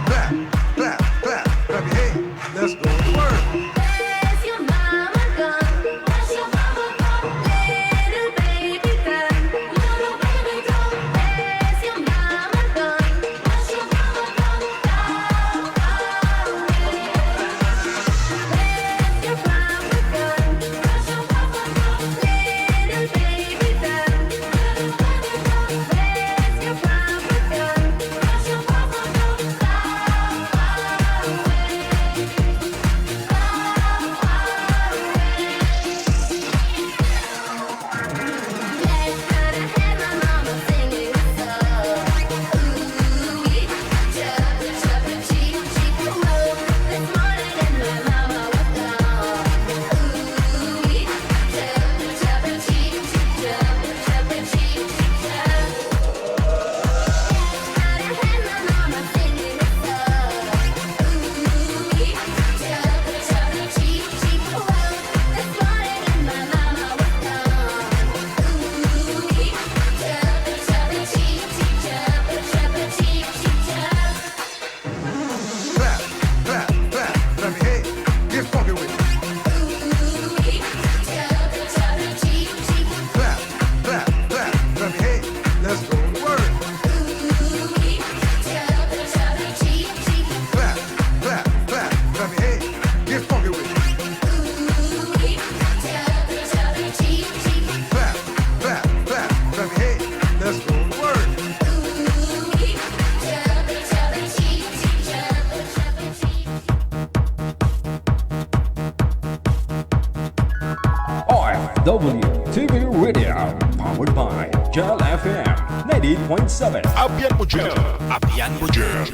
Clap, clap, clap, clap your hands. Let's go to work.
Where's your mama gone? Where's your mama gone? Little baby done. Little baby gone. Where's your mama gone? Where's your mama gone? Far, far away. Where's your papa gone? Where's your papa gone? Little baby done. Little baby gone. Where's your papa gone? Where's your papa gone? Far, far away. Last night I had my mama singing a song. Ooh-wee, chubby, chubby, cheep, cheep. Woke up this morning and my mama was gone. Ooh-wee, chubby, chubby, cheep, cheep, chubby, chubby, cheep, cheep, chub. Last night I had my mama singing a song. Ooh-wee, chubby, chubby, cheep, cheep. Woke up this morning and my mama was gone. Ooh-wee, chubby, chubby, cheep, cheep, chubby, chubby, cheep, cheep, chub.
Clap, clap, clap, clap your hands. Get funky with it.
Ooh-wee, chubby, chubby, cheep, cheep.
Clap, clap, clap, clap your hands. Let's go to work.
Ooh-wee, chubby, chubby, cheep, cheep.
Clap, clap, clap, clap your hands. Get funky with it.
Ooh-wee, chubby, chubby, cheep, cheep.
Clap, clap, clap, clap your hands. Let's go to work.
Ooh-wee, chubby, chubby, cheep, cheep, chubby, chubby, cheep.
OFW TV Radio, powered by Jel FM 90.7.
Apian mo dyan. Apian mo dyan.